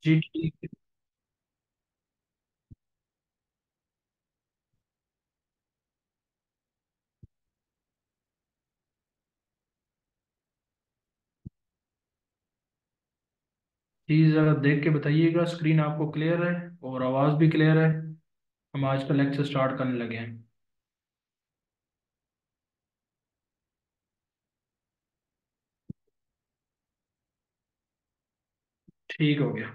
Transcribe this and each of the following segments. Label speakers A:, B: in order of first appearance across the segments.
A: जी ठीक है। जी ज़रा देख के बताइएगा, स्क्रीन आपको क्लियर है और आवाज़ भी क्लियर है। हम आज का लेक्चर स्टार्ट करने लगे हैं। ठीक हो गया।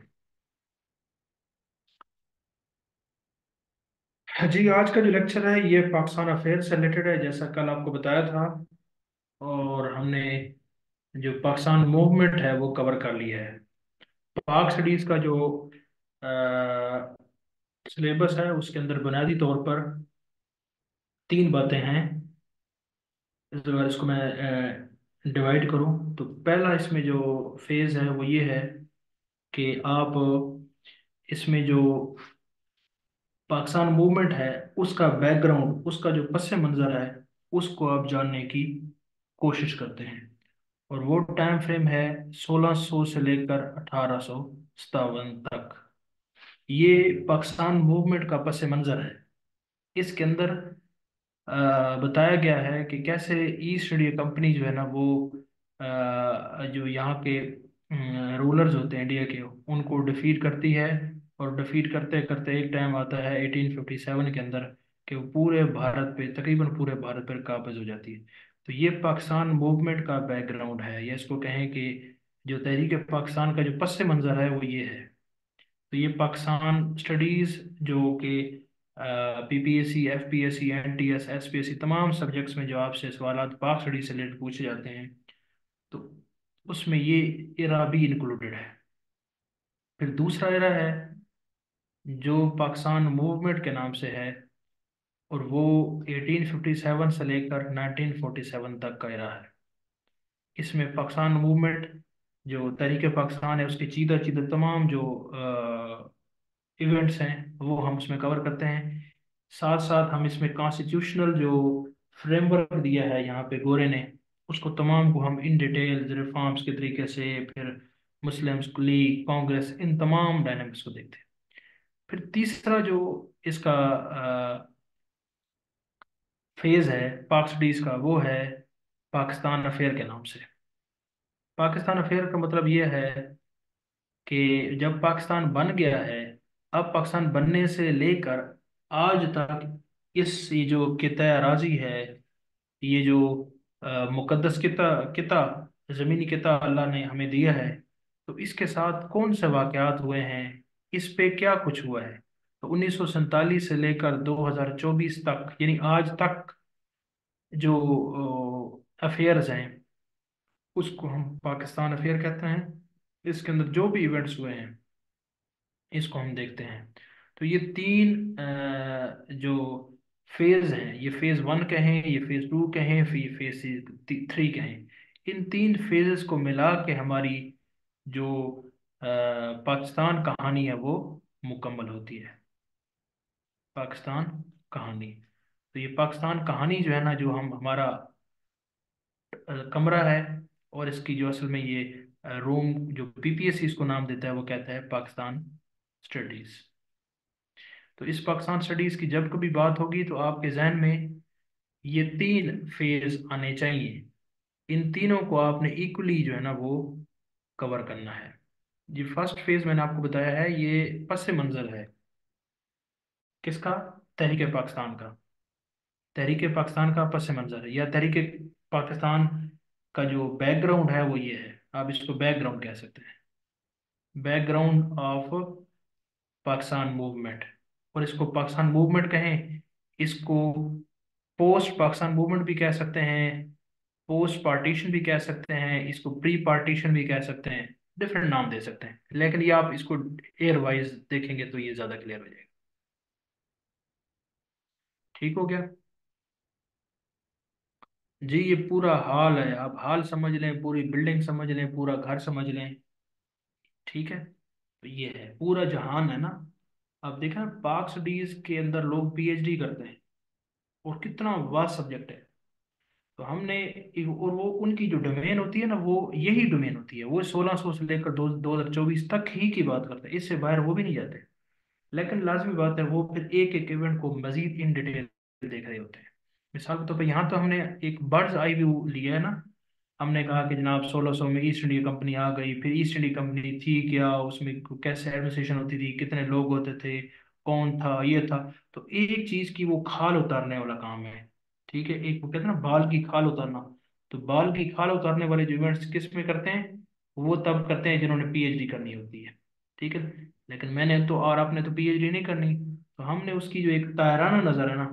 A: जी आज का जो लेक्चर है ये पाकिस्तान अफेयर से रिलेटेड है, जैसा कल आपको बताया था। और हमने जो पाकिस्तान मूवमेंट है वो कवर कर लिया है। पाक स्टडीज़ का जो सिलेबस है उसके अंदर बुनियादी तौर पर तीन बातें हैं। अगर इसको मैं डिवाइड करूं तो पहला इसमें जो फेज है वो ये है कि आप इसमें जो पाकिस्तान मूवमेंट है उसका बैकग्राउंड, उसका जो पस मंज़र है उसको आप जानने की कोशिश करते हैं। और वो टाइम फ्रेम है 1600 से लेकर 1857 तक। ये पाकिस्तान मूवमेंट का पस मंज़र है। इसके अंदर बताया गया है कि कैसे ईस्ट इंडिया कंपनी जो है ना वो जो यहाँ के रूलर्स होते हैं इंडिया के, उनको डिफीट करती है। और डिफीट करते करते एक टाइम आता है 1857 के अंदर कि वो पूरे भारत पे, तकरीबन पूरे भारत पर काबज हो जाती है। तो ये पाकिस्तान मूवमेंट का बैकग्राउंड है, या इसको कहें कि जो तहरीक पाकिस्तान का जो पस मंज़र है वो ये है। तो ये पाकिस्तान स्टडीज़ जो कि पीपीएससी, एफपीएससी, एनटीएस, एसपीएससी तमाम सब्जेक्ट्स में जो आपसे सवाल पाक स्टडी से रिलेटेड पूछे जाते हैं, तो उसमें ये इरा भी इंक्लूडेड है। फिर दूसरा इरा है जो पाकिस्तान मूवमेंट के नाम से है, और वो 1857 से लेकर 1947 तक का इरा है। इसमें पाकिस्तान मूवमेंट जो तहरीक पाकिस्तान है उसके चीदा चीदा तमाम जो इवेंट्स हैं वो हम उसमें कवर करते हैं। साथ साथ हम इसमें कॉन्स्टिट्यूशनल जो फ्रेमवर्क दिया है यहाँ पे गोरे ने, उसको तमाम को हम इन डिटेल रिफॉर्म्स के तरीके से, फिर मुस्लिम्स लीग, कांग्रेस, इन तमाम डायनामिक्स को देखते हैं। फिर तीसरा जो इसका फेज है पाक स्टडीज का, वो है पाकिस्तान अफेयर के नाम से। पाकिस्तान अफेयर का मतलब ये है कि जब पाकिस्तान बन गया है, अब पाकिस्तान बनने से लेकर आज तक इस ये जो किता अराजी है, ये जो मुकद्दस किता किता ज़मीनी किता अल्लाह ने हमें दिया है, तो इसके साथ कौन से वाकयात हुए हैं, इस पे क्या कुछ हुआ है। तो 1947 से लेकर 2024 तक, यानी आज तक जो अफेयर्स हैं उसको हम पाकिस्तान अफेयर कहते हैं। इसके अंदर जो भी इवेंट्स हुए हैं इसको हम देखते हैं। तो ये तीन जो फेज हैं, ये फेज वन कहें, ये फेज टू कहें, फिर ये फेज थ्री कहें, इन तीन फेजेस को मिला के हमारी जो पाकिस्तान कहानी है वो मुकम्मल होती है। पाकिस्तान कहानी। तो ये पाकिस्तान कहानी जो है ना, जो हम हमारा कमरा है, और इसकी जो असल में ये रूम जो पीपीएससी इसको नाम देता है वो कहता है पाकिस्तान स्टडीज। तो इस पाकिस्तान स्टडीज की जब कभी बात होगी तो आपके जहन में ये तीन फेज आने चाहिए। इन तीनों को आपने इक्वली जो है ना वो कवर करना है। जी फर्स्ट फेज मैंने आपको बताया है, ये पस मंजर है किसका? तहरीक पाकिस्तान का। तहरीक पाकिस्तान का पस मंजर है, या तहरीक पाकिस्तान का जो बैकग्राउंड है वो ये है। आप इसको बैकग्राउंड कह सकते हैं, बैकग्राउंड ऑफ पाकिस्तान मूवमेंट। और इसको पाकिस्तान मूवमेंट कहें, इसको पोस्ट पाकिस्तान मूवमेंट भी कह सकते हैं, पोस्ट पार्टीशन भी कह सकते हैं, इसको प्री पार्टीशन भी कह सकते हैं, डिफरेंट नाम दे सकते हैं। लेकिन ये आप इसको एयर वाइज देखेंगे तो ये ज़्यादा क्लियर हो जाएगा। ठीक हो गया। जी ये पूरा हॉल है, आप हॉल समझ लें, पूरी बिल्डिंग समझ लें, पूरा घर समझ लें। ठीक है। तो ये है पूरा जहान है ना। अब देखा पाक स्टडीज के अंदर लोग पीएचडी करते हैं, और कितना वास्ट सब्जेक्ट है। तो हमने और वो उनकी जो डोमेन होती है ना, वो यही डोमेन होती है, वो 1600 से लेकर 2024 तक ही की बात करते हैं, इससे बाहर वो भी नहीं जाते। लेकिन लाजमी बात है वो फिर एक एक इवेंट को मजीद इन डिटेल देख रहे होते हैं। मिसाल के तौर पर यहाँ तो हमने एक बर्ड्स आई व्यू लिया है ना। हमने कहा कि जनाब 1600 में ईस्ट इंडिया कंपनी आ गई, फिर ईस्ट इंडिया कंपनी थी क्या, उसमें कैसे एडमिनिस्ट्रेशन होती थी, कितने लोग होते थे, कौन था, ये था। तो एक चीज की वो खाल उतारने वाला काम है। ठीक है, एक वो कहते हैं ना बाल की खाल उतारना। तो बाल की खाल उतारने वाले जो इवेंट्स किस में करते हैं, वो तब करते हैं जिन्होंने पीएचडी करनी होती है। ठीक है। लेकिन मैंने तो और आपने तो पीएचडी नहीं करनी, तो हमने उसकी जो एक ताराना नजर है ना,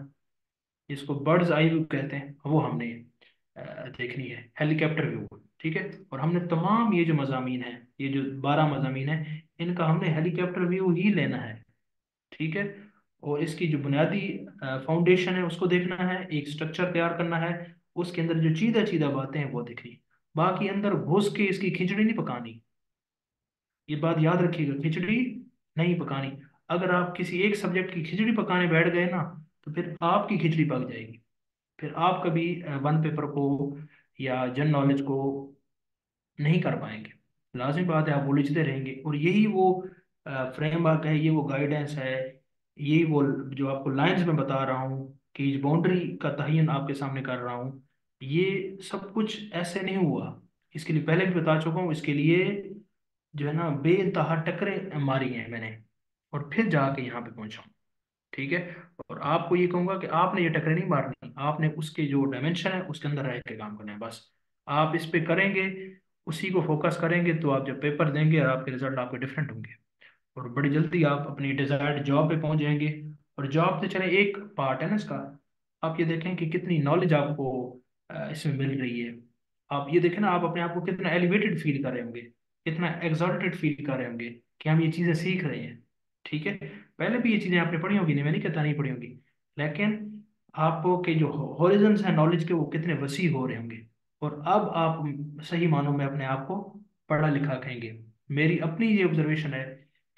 A: जिसको बर्ड्स आई व्यू कहते हैं, वो हमने देखनी है, हेलीकॉप्टर व्यू। ठीक है। और हमने तमाम ये जो मजामीन है, ये जो 12 मजामीन है, इनका हमने हेलीकॉप्टर व्यू ही लेना है। ठीक है। और इसकी जो बुनियादी फाउंडेशन है उसको देखना है, एक स्ट्रक्चर तैयार करना है, उसके अंदर जो चीदा चीदा बातें हैं वो देखनी। बाकी अंदर घुस के इसकी खिचड़ी नहीं पकानी। ये बात याद रखिएगा, खिचड़ी नहीं पकानी। अगर आप किसी एक सब्जेक्ट की खिचड़ी पकाने बैठ गए ना, तो फिर आपकी खिचड़ी पक जाएगी। फिर आप कभी वन पेपर को या जनरल नॉलेज को नहीं कर पाएंगे। लाजमी बात है, आप उलझते रहेंगे। और यही वो फ्रेमवर्क है, ये वो गाइडेंस है, यही वो जो आपको लाइंस में बता रहा हूँ कि बाउंड्री का तयन आपके सामने कर रहा हूँ, ये सब कुछ ऐसे नहीं हुआ। इसके लिए पहले भी बता चुका हूँ, इसके लिए जो है ना बेइंतहा टक्करें मारी हैं मैंने, और फिर जाके यहाँ पे पहुंचा हूँ। ठीक है। और आपको ये कहूंगा कि आपने ये टक्करें नहीं मारनी, आपने उसके जो डायमेंशन है उसके अंदर रह के काम करना है बस। आप इस पे करेंगे, उसी को फोकस करेंगे, तो आप जब पेपर देंगे और आपके रिजल्ट आपके डिफरेंट होंगे, और बड़ी जल्दी आप अपनी डिजायर्ड जॉब पे पहुंच जाएंगे। और जॉब तो चले एक पार्ट है ना इसका। आप ये देखें कि कितनी नॉलेज आपको इसमें मिल रही है। आप ये देखें ना, आप अपने आप को कितना एलिवेटेड फील कर रहे होंगे, कितना एग्जॉल्टेड फील कर रहे होंगे कि हम ये चीज़ें सीख रहे हैं। ठीक है। पहले भी ये चीज़ें आपने पढ़ी होगी, नहीं मैं नहीं कहता नहीं पढ़ी होगी, लेकिन आपको के जो हॉरिजन्स हैं नॉलेज के, वो कितने वसी हो रहे होंगे। और अब आप सही मानों में अपने आप को पढ़ा लिखा कहेंगे। मेरी अपनी ये ऑब्जर्वेशन है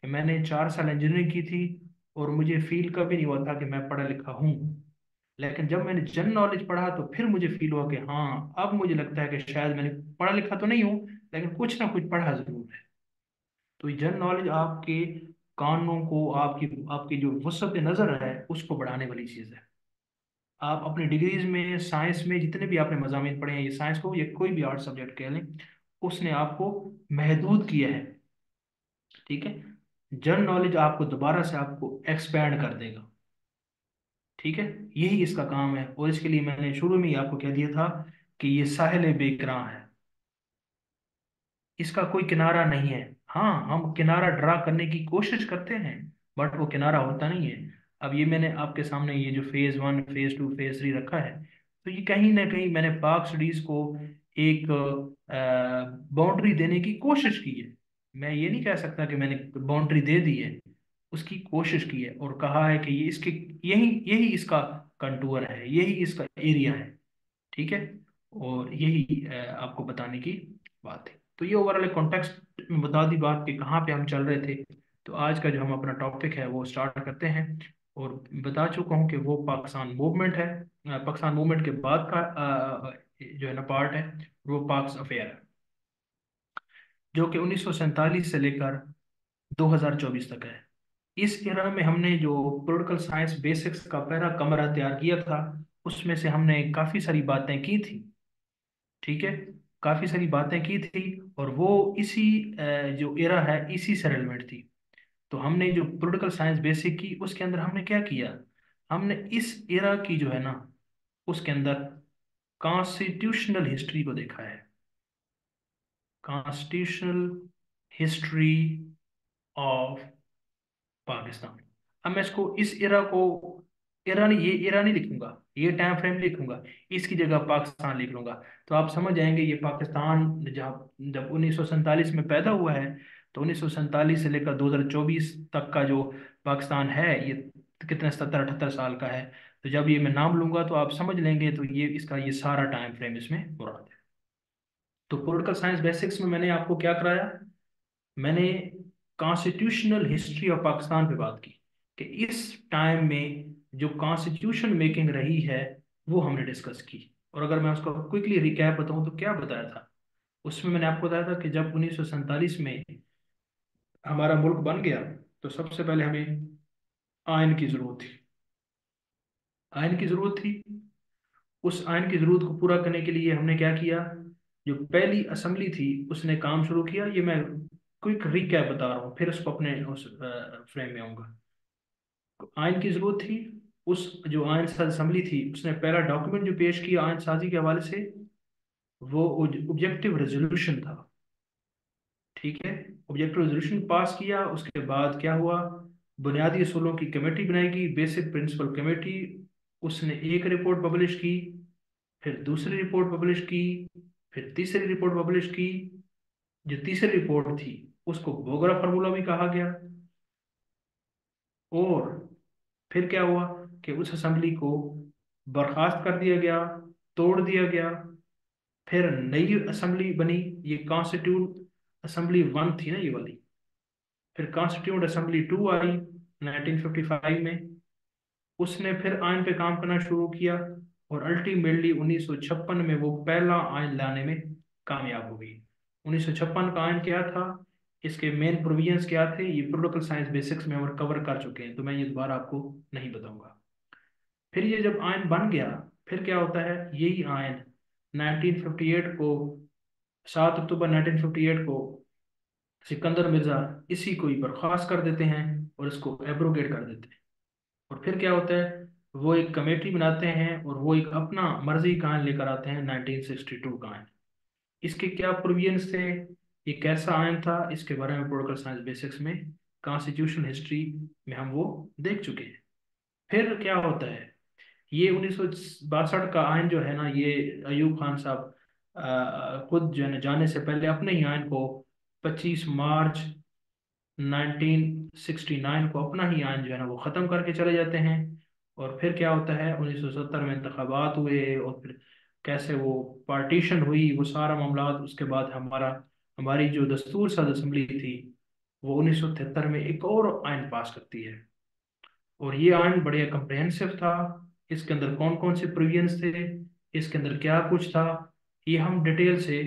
A: कि मैंने 4 साल इंजीनियरिंग की थी, और मुझे फील कभी नहीं हुआ था कि मैं पढ़ा लिखा हूँ। लेकिन जब मैंने जनरल नॉलेज पढ़ा तो फिर मुझे फील हुआ कि हाँ, अब मुझे लगता है कि शायद मैंने पढ़ा लिखा तो नहीं हूँ, लेकिन कुछ ना कुछ पढ़ा जरूर है। तो ये जनरल नॉलेज आपके कानों को, आपकी आपकी जो वसत नज़र है उसको बढ़ाने वाली चीज़ है। आप अपनी डिग्रीज में, साइंस में जितने भी आपने मजामीन पढ़े हैं, ये साइंस को या कोई भी आर्ट सब्जेक्ट कह लें, उसने आपको महदूद किया है। ठीक है। जनरल नॉलेज आपको दोबारा से आपको एक्सपैंड कर देगा। ठीक है। यही इसका काम है, और इसके लिए मैंने शुरू में ही आपको कह दिया था कि ये साहिल बेकरां है, इसका कोई किनारा नहीं है। हाँ, हम किनारा ड्रा करने की कोशिश करते हैं, बट वो किनारा होता नहीं है। अब ये मैंने आपके सामने ये जो फेज 1, फेज 2, फेज 3 रखा है, तो ये कहीं ना कहीं मैंने पाक स्टडीज को एक बाउंड्री देने की कोशिश की है। मैं ये नहीं कह सकता कि मैंने बाउंड्री दे दी है, उसकी कोशिश की है, और कहा है कि ये इसके, यही यही इसका कंटूर है, यही इसका एरिया है। ठीक है। और यही आपको बताने की बात है। तो ये ओवरऑल कॉन्टेक्स्ट में बता दी बात कि कहाँ पे हम चल रहे थे। तो आज का जो हम अपना टॉपिक है वो स्टार्ट करते हैं। और बता चुका हूँ कि वो पाकिस्तान मूवमेंट है, पाकिस्तान मूवमेंट के बाद का जो है ना पार्ट है, वो पाक्स अफेयर है, जो कि 1947 से लेकर 2024 तक है। इस एरा में हमने जो पॉलिटिकल साइंस बेसिक्स का पहला कमरा तैयार किया था, उसमें से हमने काफ़ी सारी बातें की थी। ठीक है। काफी सारी बातें की थी, और वो इसी जो एरा है इसी से रिलेवेंट थी। तो हमने जो पॉलिटिकल साइंस बेसिक की, उसके अंदर हमने क्या किया, हमने इस एरा की जो है ना, उसके अंदर कॉन्स्टिट्यूशनल हिस्ट्री को देखा है। Constitutional history of Pakistan. अब मैं इसको, इस एरा को, एरा नहीं, ये एरा नहीं लिखूंगा, ये टाइम फ्रेम लिखूंगा, इसकी जगह पाकिस्तान लिख लूंगा। तो आप समझ जाएंगे ये पाकिस्तान जब जब 1947 में पैदा हुआ है, तो 1947 से लेकर 2024 तक का जो पाकिस्तान है, ये कितने 70-78 साल का है। तो जब ये मैं नाम लूंगा तो आप समझ लेंगे, तो ये इसका ये सारा टाइम फ्रेम इसमें मुराद है। तो पॉलिटिकल साइंस बेसिक्स में मैंने आपको क्या कराया, मैंने कॉन्स्टिट्यूशनल हिस्ट्री ऑफ पाकिस्तान पे बात की, कि इस टाइम में जो कॉन्स्टिट्यूशन मेकिंग रही है वो हमने डिस्कस की। और अगर मैं उसको क्विकली रिकैप बताऊं तो क्या बताया था उसमें, मैंने आपको बताया था कि जब 1947 में हमारा मुल्क बन गया तो सबसे पहले हमें आयन की जरूरत थी। आयन की जरूरत थी। उस आयन की जरूरत को पूरा करने के लिए हमने क्या किया, जो पहली असेंबली थी उसने काम शुरू किया। ये मैं क्विक रिकैप बता रहा हूँ, फिर उसको अपने उस फ्रेम में आऊंगा। तो आयन की जरूरत थी। उस जो आयन साज असेंबली थी उसने पहला डॉक्यूमेंट जो पेश किया आयन साजी के हवाले से, वो ऑब्जेक्टिव रेजोल्यूशन था। ठीक है, ऑब्जेक्टिव रेजोल्यूशन पास किया। उसके बाद क्या हुआ, बुनियादी असूलों की कमेटी बनाएगी, बेसिक प्रिंसिपल कमेटी। उसने एक रिपोर्ट पब्लिश की, फिर दूसरी रिपोर्ट पब्लिश की, फिर तीसरी रिपोर्ट पब्लिश की। जो तीसरी रिपोर्ट थी उसको बोगरा फार्मूला भी कहा गया। और फिर क्या हुआ कि उस असेंबली को बर्खास्त कर दिया गया, तोड़ दिया गया। फिर नई असेंबली बनी, ये कॉन्स्टिट्यूट असेंबली वन थी ना ये वाली। फिर कॉन्स्टिट्यूंट असेंबली टू आई 1955 में। उसने फिर आयन पे काम करना शुरू किया और अल्टीमेटली 1956 में वो पहला आयन लाने में कामयाब हो गई। 1956 का आयन क्या था, इसके मेन प्रोविजंस क्या थे, ये पॉलिटिकल साइंस बेसिक्स में हम कवर कर चुके हैं, तो मैं ये दोबारा आपको नहीं बताऊंगा। फिर ये जब आयन बन गया, फिर क्या होता है, यही आयन 1958 को, 7 अक्टूबर 1958 को सिकंदर मिर्जा इसी को ही बर्खास्त कर देते हैं और इसको एब्रोगेट कर देते हैं। और फिर क्या होता है, वो एक कमेटी बनाते हैं और वो एक अपना मर्जी का आयन लेकर आते हैं 1962 का आयन। इसके क्या प्रोविजंस थे, ये कैसा आयन था, इसके बारे में पॉलिटिकल साइंस बेसिक्स में, कॉन्स्टिट्यूशन हिस्ट्री में हम वो देख चुके हैं। फिर क्या होता है, ये 1962 का आयन जो है ना, ये अयूब खान साहब खुद जो है ना जाने से पहले अपने ही आयन को 25 मार्च 1969 को अपना ही आयन जो है ना वो ख़त्म करके चले जाते हैं। और फिर क्या होता है, 1970 में इंतखाबात हुए और फिर कैसे वो पार्टीशन हुई, वो सारा मामला। उसके बाद हमारी जो दस्तूर साज असम्बली थी वो 1973 में एक और आयन पास करती है। और ये आयन बड़े कम्प्रहेंसिव था। इसके अंदर कौन कौन से प्रोविजंस थे, इसके अंदर क्या कुछ था, ये हम डिटेल से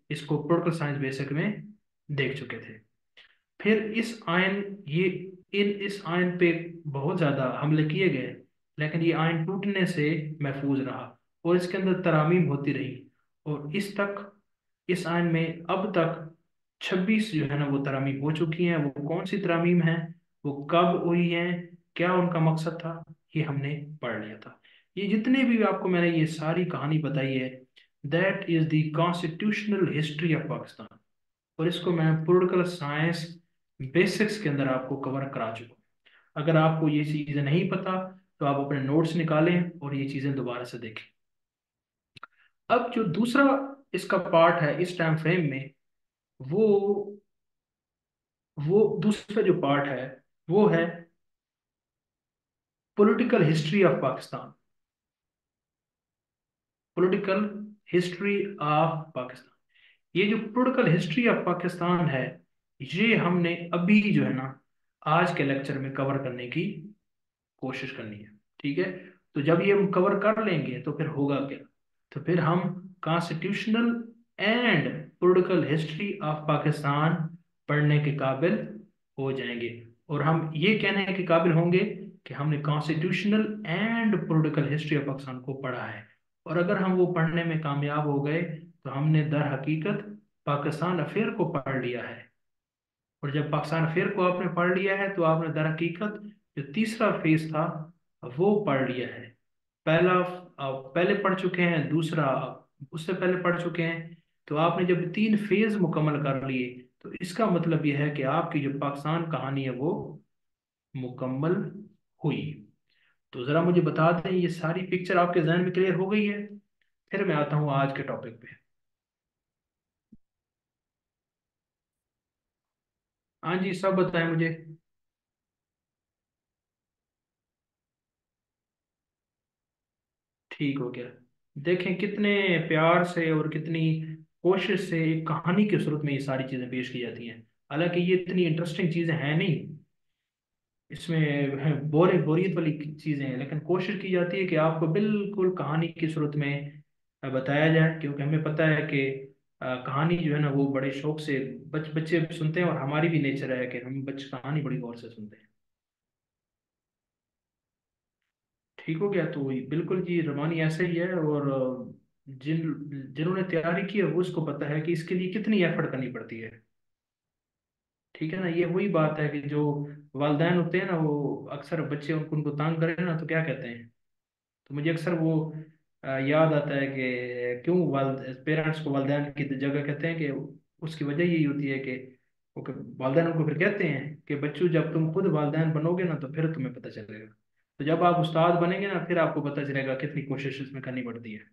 A: इसको पॉलिटिकल साइंस बेसिक में देख चुके थे। फिर इस आयन पे बहुत ज्यादा हमले किए गए, लेकिन ये आयन टूटने से महफूज रहा और इसके अंदर तरामीम होती रही। और इस आयन में अब तक 26 जो है ना वो तरामीम हो चुकी हैं। वो कौन सी तरामीम हैं, वो कब हुई हैं, क्या उनका मकसद था, ये हमने पढ़ लिया था। ये जितने भी आपको मैंने ये सारी कहानी बताई है, that is the constitutional history of Pakistan. और इसको मैं पॉलिटिकल साइंस बेसिक्स के अंदर आपको कवर करा चुका हूँ। अगर आपको ये चीज़ें नहीं पता तो आप अपने नोट्स निकालें और ये चीज़ें दोबारा से देखें। अब जो दूसरा इसका पार्ट है इस टाइम फ्रेम में, वो वो दूसरा जो पार्ट है वो है political history of Pakistan. Political history of Pakistan, ये जो पॉलिटिकल हिस्ट्री ऑफ पाकिस्तान है, ये हमने अभी जो है ना आज के लेक्चर में कवर करने की कोशिश करनी है। ठीक है, तो जब ये हम कवर कर लेंगे तो फिर होगा क्या, तो फिर हम constitutional and political history of Pakistan पढ़ने के काबिल हो जाएंगे। और हम ये कहने के काबिल होंगे कि हमने constitutional and political history of Pakistan को पढ़ा है। और अगर हम वो पढ़ने में कामयाब हो गए तो हमने दर हकीकत पाकिस्तान अफेयर को पढ़ लिया है। और जब पाकिस्तान अफेयर को आपने पढ़ लिया है तो आपने दर हकीकत जो तीसरा फेज था वो पढ़ लिया है। पहला आप पहले पढ़ चुके हैं, दूसरा आप उससे पहले पढ़ चुके हैं। तो आपने जब 3 फेज मुकम्मल कर लिए तो इसका मतलब यह है कि आपकी जो पाकिस्तान कहानी है वो मुकम्मल हुई। तो ज़रा मुझे बता दें, ये सारी पिक्चर आपके जहन में क्लियर हो गई है? फिर मैं आता हूँ आज के टॉपिक पे। हाँ जी, सब बताएं मुझे। ठीक हो गया। देखें कितने प्यार से और कितनी कोशिश से एक कहानी के सूरत में ये सारी चीजें पेश की जाती हैं। हालांकि ये इतनी इंटरेस्टिंग चीजें हैं नहीं, इसमें बोरियत वाली चीजें हैं, लेकिन कोशिश की जाती है कि आपको बिल्कुल कहानी की सूरत में बताया जाए, क्योंकि हमें पता है कि कहानी जो है ना वो बड़े शौक से बच्चे भी सुनते हैं, और हमारी भी नेचर है कि हम बच्चे कहानी बड़ी गौर से सुनते हैं। ठीक हो गया, तो बिल्कुल जी रवानी ऐसा ही है। और जिन्होंने तैयारी की है वो उसको पता है कि इसके लिए कितनी एफर्ट करनी पड़ती है। ठीक है ना, ये वही बात है कि जो वालिदैन होते हैं ना, वो अक्सर बच्चे उनको उनको तंग करें ना तो क्या कहते हैं। तो मुझे अक्सर वो याद आता है कि क्यों वाल पेरेंट्स को वालिदैन की जगह कहते हैं, कि उसकी वजह यही होती है कि वालिदैन उनको फिर कहते हैं कि बच्चों जब तुम खुद वालिदैन बनोगे ना तो फिर तुम्हें पता चलेगा। तो जब आप उस्ताद बनेंगे ना फिर आपको पता चलेगा कितनी कोशिश इसमें करनी पड़ती है।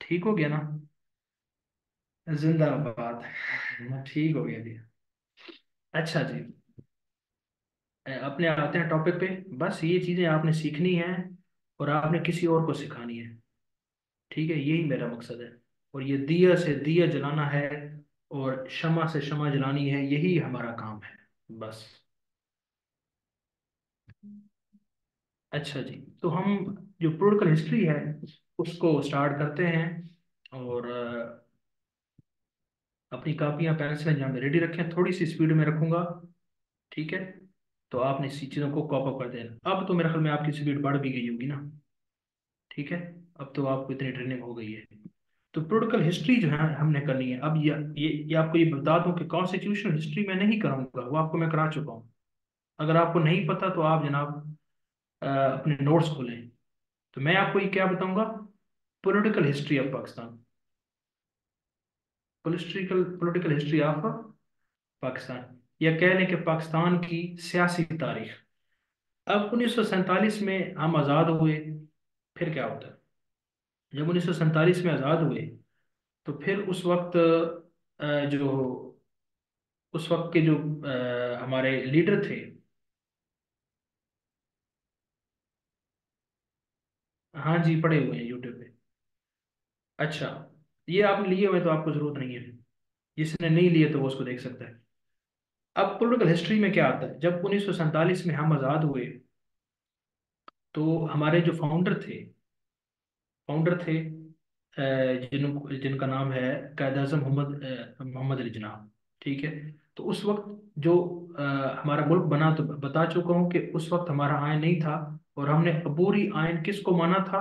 A: ठीक हो गया ना। जिंदाबाद। ठीक हो गया जी। अच्छा जी, अपने आते हैं टॉपिक पे। बस ये चीजें आपने सीखनी है और आपने किसी और को सिखानी है। ठीक है, यही मेरा मकसद है। और ये दिया से दिया जलाना है और शमा से शमा जलानी है, यही हमारा काम है। बस। अच्छा जी, तो हम जो पोलिटिकल हिस्ट्री है उसको स्टार्ट करते हैं। और अपनी कापियां पेंसिलें जहाँ रेडी रखें, थोड़ी सी स्पीड में रखूंगा। ठीक है, तो आपने इसी चीज़ों को कॉप अप कर देना। अब तो मेरे ख्याल में आपकी स्पीड बढ़ भी गई होगी ना। ठीक है, अब तो आपको इतनी ट्रेनिंग हो गई है। तो पोलिटिकल हिस्ट्री जो है हमने करनी है। अब ये आपको ये बता दूं कि कॉन्स्टिट्यूशनल हिस्ट्री मैं नहीं कराऊंगा, वो आपको मैं करा चुका हूँ। अगर आपको नहीं पता तो आप जनाब अपने नोट्स खोलें। तो मैं आपको ये क्या बताऊंगा, political history of Pakistan. Political history of Pakistan, या कह लें कि पाकिस्तान की सियासी तारीख। अब 1947 में हम आज़ाद हुए, फिर क्या होता है। जब 1947 में आज़ाद हुए तो फिर उस वक्त जो उस वक्त के जो हमारे लीडर थे। हाँ जी, पढ़े हुए हैं यूट्यूब पे। अच्छा, ये आपने लिए हुए तो आपको जरूरत नहीं है। जिसने नहीं लिए तो वो उसको देख सकता है। अब पॉलिटिकल हिस्ट्री में क्या आता है, जब 1947 में हम आज़ाद हुए तो हमारे जो फाउंडर थे जिनका नाम है कायद आज़म मोहम्मद अली जिन्ना। ठीक है, तो उस वक्त जो हमारा मुल्क बना, तो बता चुका हूँ कि उस वक्त हमारा आयन नहीं था। और हमने अबूरी आयन किसको माना था,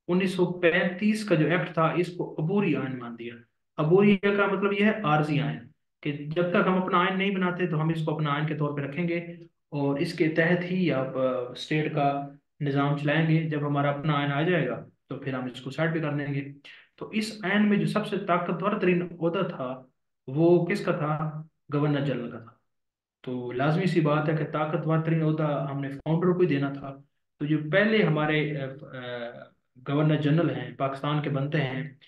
A: 1935 का जो एक्ट था इसको अबूरी आयन मान दिया। अबूरी का मतलब यह है आरजी आयन, कि जब तक हम अपना आयन नहीं बनाते तो हम इसको अपना आयन के तौर पे रखेंगे। और इसके तहत ही आप स्टेट का निज़ाम चलाएंगे। जब हमारा अपना आयन आ जाएगा तो फिर हम इसको साइड पे कर देंगे। तो इस आयन में जो सबसे ताकतवर तरीन ओहदा था वो किसका था, गवर्नर जनरल का था। तो लाजमी सी बात है कि ताकतवर तरीन ओहदा हमने फाउंडर को ही देना था। तो जो पहले हमारे गवर्नर जनरल हैं पाकिस्तान के बनते हैं,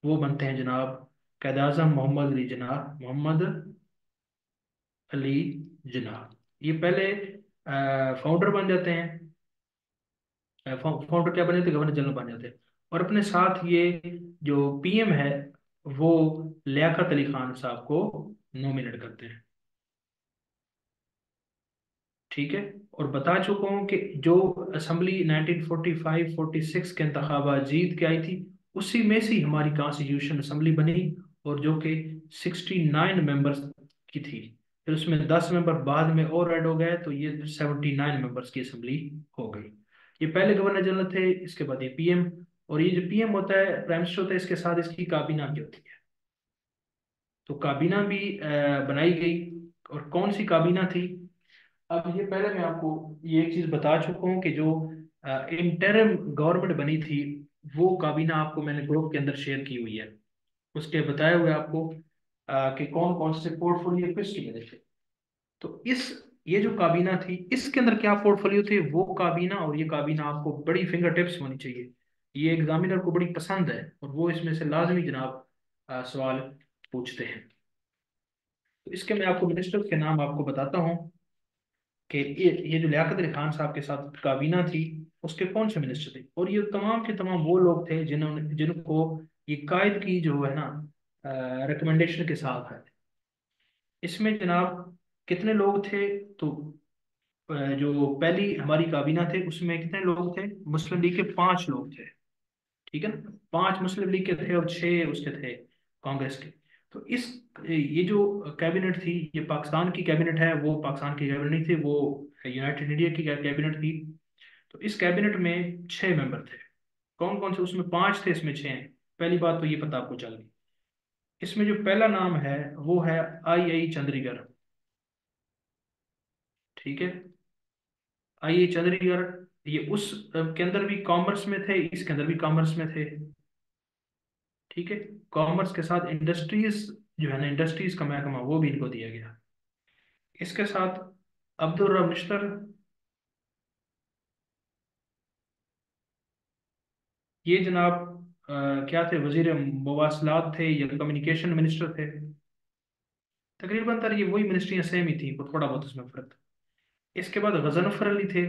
A: वो बनते हैं जनाब कायद आज़म मोहम्मद अली जिन्ना। ये पहले फाउंडर बन जाते हैं। फाउंडर क्या बने थे, गवर्नर जनरल बन जाते हैं। और अपने साथ ये जो पीएम है वो लियाकत अली खान साहब को नॉमिनेट करते हैं। ठीक है, और बता चुका हूँ कि जो असम्बली 1945-46 के इंतखाबात जीत के आई थी, उसी में से ही हमारी कॉन्स्टिट्यूशन असम्बली बनी। और जो कि 69 मेंबर्स की थी। फिर उसमें 10 मेंबर बाद में और ऐड हो गए, तो ये 79 मेंबर्स की असम्बली हो गई। ये पहले गवर्नर जनरल थे, इसके बाद ये पीएम। और ये जो पीएम होता है, प्राइम मिनिस्टर होता है, इसके साथ इसकी काबीना भी होती है। तो काबीना भी बनाई गई। और कौन सी काबीना थी, अब ये पहले मैं आपको ये एक चीज बता चुका हूँ कि जो इंटरिम गवर्नमेंट बनी थी, वो काबीना आपको मैंने ग्रुप के अंदर शेयर की हुई है। उसके बताए हुए आपको कि कौन कौन से पोर्टफोलियो किसकी वजह से। तो इस ये जो काबीना थी इसके अंदर क्या पोर्टफोलियो थे, वो काबीना और ये काबीना आपको बड़ी फिंगर टिप्स होनी चाहिए। ये एग्जामिनर को बड़ी पसंद है और वो इसमें से लाजमी जनाब सवाल पूछते हैं। तो इसके मैं आपको मिनिस्टर्स के नाम आपको बताता हूँ कि ये जो लियाकत अली खान साहब के साथ काबीना थी उसके कौन से मिनिस्टर थे। और ये तमाम के तमाम वो लोग थे जिन्होंने जिनको ये कायद की जो है ना रिकमेंडेशन के साथ है। इसमें जनाब कितने लोग थे, तो जो पहली हमारी काबीना थे उसमें कितने लोग थे? मुस्लिम लीग के 5 लोग थे, ठीक है ना। 5 मुस्लिम लीग के थे और 6 उसके थे कांग्रेस के। तो इस ये जो कैबिनेट थी, ये पाकिस्तान की कैबिनेट है, वो पाकिस्तान की कैबिनेट नहीं थी, वो यूनाइटेड इंडिया की कैबिनेट थी। तो इस कैबिनेट में 6 मेंबर थे। कौन कौन से? उसमें 5 थे, इसमें 6 हैं। पहली बात तो ये पता आपको चल गई। इसमें जो पहला नाम है वो है आई चंद्रीगढ़, ठीक है। आई चंद्रीगढ़, ये उस के अंदर भी कॉमर्स में थे, इसके अंदर भी कॉमर्स में थे, ठीक है। कॉमर्स के साथ इंडस्ट्रीज जो है ना, इंडस्ट्रीज का महकमा वो भी इनको दिया गया। इसके साथ अब्दुल रब निश्तर, ये जनाब क्या थे? वजीर मवासलात थे या कम्युनिकेशन मिनिस्टर थे। तकरीबन तर ये वही मिनिस्ट्रियां सेम ही थी, वो थोड़ा बहुत उसमें फर्क था। इसके बाद गजनफर अली थे।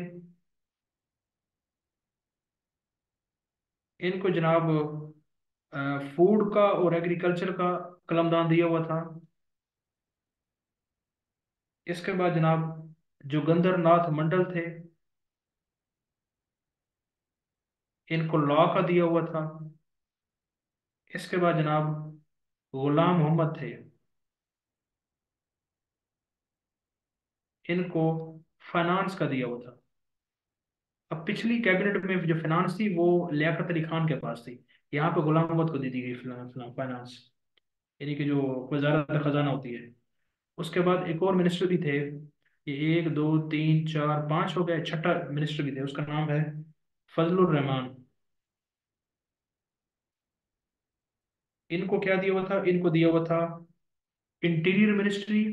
A: इनको जनाब फूड का और एग्रीकल्चर का कलमदान दिया हुआ था। इसके बाद जनाब जोगिंदर नाथ मंडल थे, इनको लॉ का दिया हुआ था। इसके बाद जनाब गुलाम मोहम्मद थे, इनको फाइनेंस का दिया हुआ था। अब पिछली कैबिनेट में जो फाइनेंस थी वो लियाकत अली खान के पास थी, यहाँ पे गुलाम मोहम्मद को दे दी गई फाइनेंस, यानी कि जो वजारत खजाना होती है। उसके बाद एक और मिनिस्टर भी थे, ये 1 2 3 4 5 हो गए, छठा मिनिस्टर भी थे, उसका नाम है फजलुर रहमान। इनको क्या दिया हुआ था? इनको दिया हुआ था इंटीरियर मिनिस्ट्री,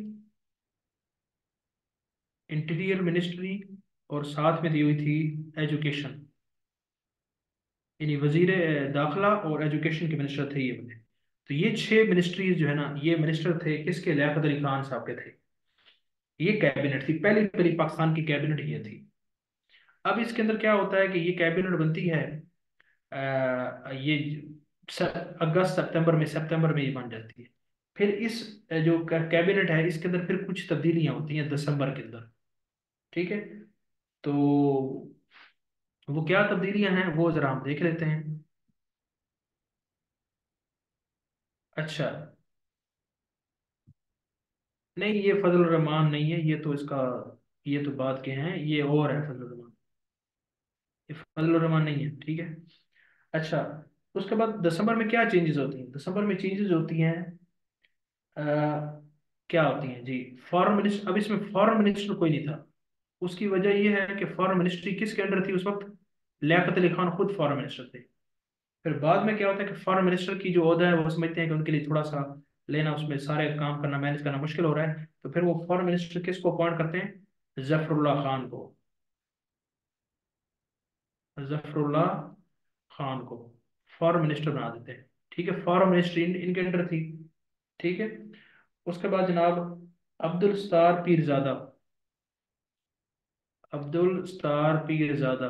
A: इंटीरियर मिनिस्ट्री, और साथ में दी हुई थी एजुकेशन, यानी वजीर दाखिला और एजुकेशन के मिनिस्टर थे ये बने। तो ये 6 मिनिस्ट्रीज जो है ना, ये मिनिस्टर थे किसके? लियाकत अली खान साहब के थे। ये कैबिनेट थी, पहली पहली पाकिस्तान की कैबिनेट ये थी। अब इसके अंदर क्या होता है कि ये कैबिनेट बनती है ये अगस्त सितंबर में ये बन जाती है। फिर इस जो कैबिनेट है इसके अंदर फिर कुछ तब्दीलियां होती हैं दिसंबर के अंदर, ठीक है। तो वो क्या तब्दीलियां हैं वो जरा हम देख लेते हैं। अच्छा, नहीं ये फजल रहमान नहीं है, ये तो इसका, ये तो बात के हैं, ये और है फजल रहमान। ये फजल रहमान नहीं है, ठीक है। अच्छा, उसके बाद दिसंबर में क्या चेंजेस होती हैं? दिसंबर में चेंजेस होती हैं अ, क्या होती हैं जी? फॉरेन मिनिस्टर, अब इसमें फॉरेन मिनिस्टर कोई नहीं था। उसकी वजह यह है कि फॉरेन मिनिस्ट्री किसके अंडर थी उस वक्त? लियाकत अली खान खुद फॉरेन मिनिस्टर थे। फिर बाद में क्या होता है कि फॉरेन मिनिस्टर की जो ओहदा है वो समझते हैं कि उनके लिए थोड़ा सा लेना, उसमें सारे काम करना, मैनेज करना मुश्किल हो रहा है, तो फिर वो फॉरेन मिनिस्टर किसको अपॉइंट करते हैं? जफरुल्लाह खान को। जफरुल्लाह खान को फॉरेन मिनिस्टर बना देते हैं, ठीक है। फॉरेन मिनिस्ट्री इनके अंडर थी, ठीक है। उसके बाद जनाब अब्दुल सत्तार पीरजादा, अब्दुल सत्तार पीरजादा,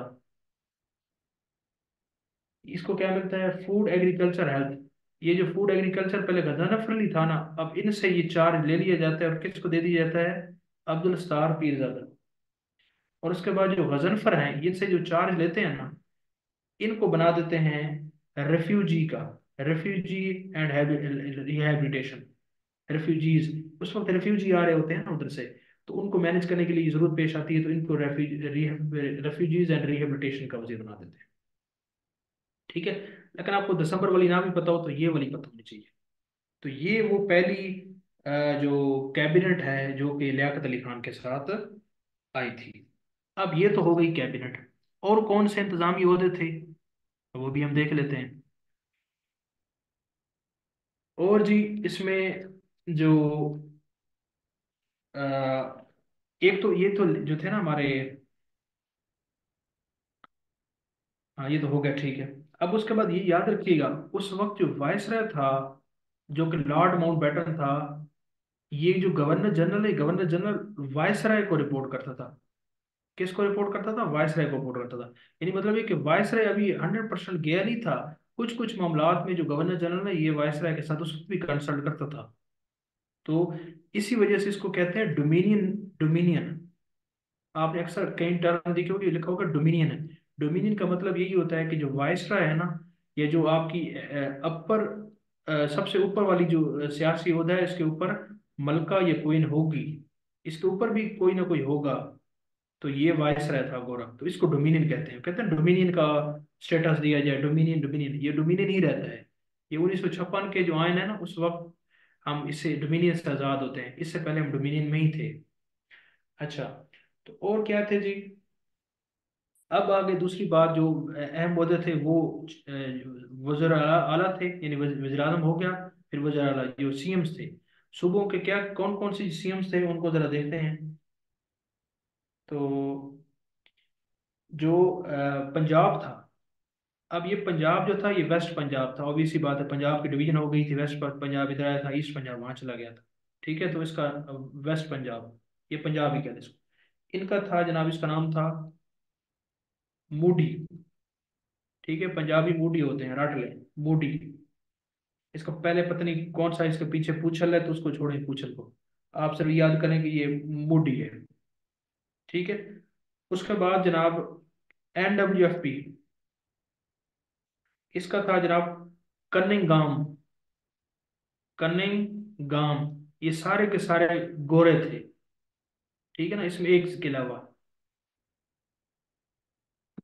A: इसको क्या मिलता है? Food agriculture health. ये जो फूड एग्रीकल्चर पहले गजानफर अली था ना, अब इनसे ये चार्ज ले लिया जाता है और किसको दे दिया जाता है? अब्दुल सत्तार पीरजादा। और उसके बाद जो गजनफर हैं इनसे जो चार्ज लेते हैं ना, इनको बना देते हैं रेफ्यूजी का, रेफ्यूजी एंड रिहेबिलिटेशन, रेफ्यूजीज। उस वक्त रेफ्यूजी आ रहे होते हैं ना उधर से, तो उनको मैनेज करने के लिए जरूरत पेश आती है, तो इनको रेफ्यूजीज एंड रिहेबिलिटेशन का वजीर बना देते हैं, ठीक है। लेकिन आपको दिसंबर वाली ना भी पता हो तो ये वाली पता होनी चाहिए। तो ये वो पहली जो कैबिनेट है जो कि लियाकत अली खान के साथ आई थी। अब ये तो हो गई कैबिनेट, और कौन से इंतजामी ओहदे थे वो भी हम देख लेते हैं। और जी इसमें जो अ, एक तो ये तो जो थे ना हमारे, हाँ ये तो हो गया, ठीक है। अब उसके बाद ये याद रखिएगा, उस वक्त जो वायसराय था, जो कि लॉर्ड माउंटबेटन था, ये जो गवर्नर जनरल है, गवर्नर जनरल वायसराय को रिपोर्ट करता था। किसको रिपोर्ट करता था? वायसराय को रिपोर्ट करता था। यानी मतलब ये कि वायसराय अभी 100% गया नहीं था, कुछ कुछ मामलात में जो गवर्नर जनरल है ये वायसराय के साथ उस वक्त भी कंसल्ट करता था। तो इसी वजह से इसको कहते हैं डोमिनियन, डोमिनियन, आपने अक्सर कई टर्म देखे होगी, लिखा होगा डोमिनियन है। डोमिनियन का मतलब यही होता है कि जो वायसराय है ना, ये जो आपकी अपर, सबसे ऊपर वाली जो सियासी ओहदा है, इसके ऊपर मलका या क्वीन होगी, इसके ऊपर भी कोई ना कोई होगा। तो ये वायसराय था गोरख, तो इसको डोमिनियन कहते हैं डोमिनियन का स्टेटस दिया जाए, डोमिनियन डोमिनियन, ये डोमिनियन ही रहता है। ये 1956 के जो आयन है ना, उस वक्त हम इससे डोमिनियन से आज़ाद होते हैं, इससे पहले हम डोमिनियन में ही थे। अच्छा, तो और क्या थे जी। अब आगे दूसरी बात, जो अहम ओहदे थे वो वज़ीर आला थे, यानी वज़ीर आज़म हो गया। फिर वज़ीर आला जो सीएम्स थे, सूबों के क्या कौन कौन सी सीएम्स थे उनको जरा देखते हैं। तो जो पंजाब था, अब ये पंजाब जो था ये वेस्ट पंजाब था, ऑब्वियस सी बात है, पंजाब की डिवीजन हो गई थी, वेस्ट पंजाब इधर आया था, ईस्ट पंजाब वहां चला गया था। ठीक है, तो इसका वेस्ट पंजाब, ये पंजाब ही कहते हैं इसको। इनका था जनाब, इसका नाम था मूडी। ठीक है, पंजाबी मूडी होते हैं, रट लें, मूडी। इसका पहले पता नहीं कौन सा इसके पीछे पूछल है, तो उसको छोड़ें पूछल को, आप सिर्फ याद करें कि ये मूडी है। ठीक है, उसके बाद जनाब NWFP, इसका था जनाब कनिंगाम। कनिंगाम, ये सारे के सारे गोरे थे। ठीक है ना, इसमें एक के अलावा,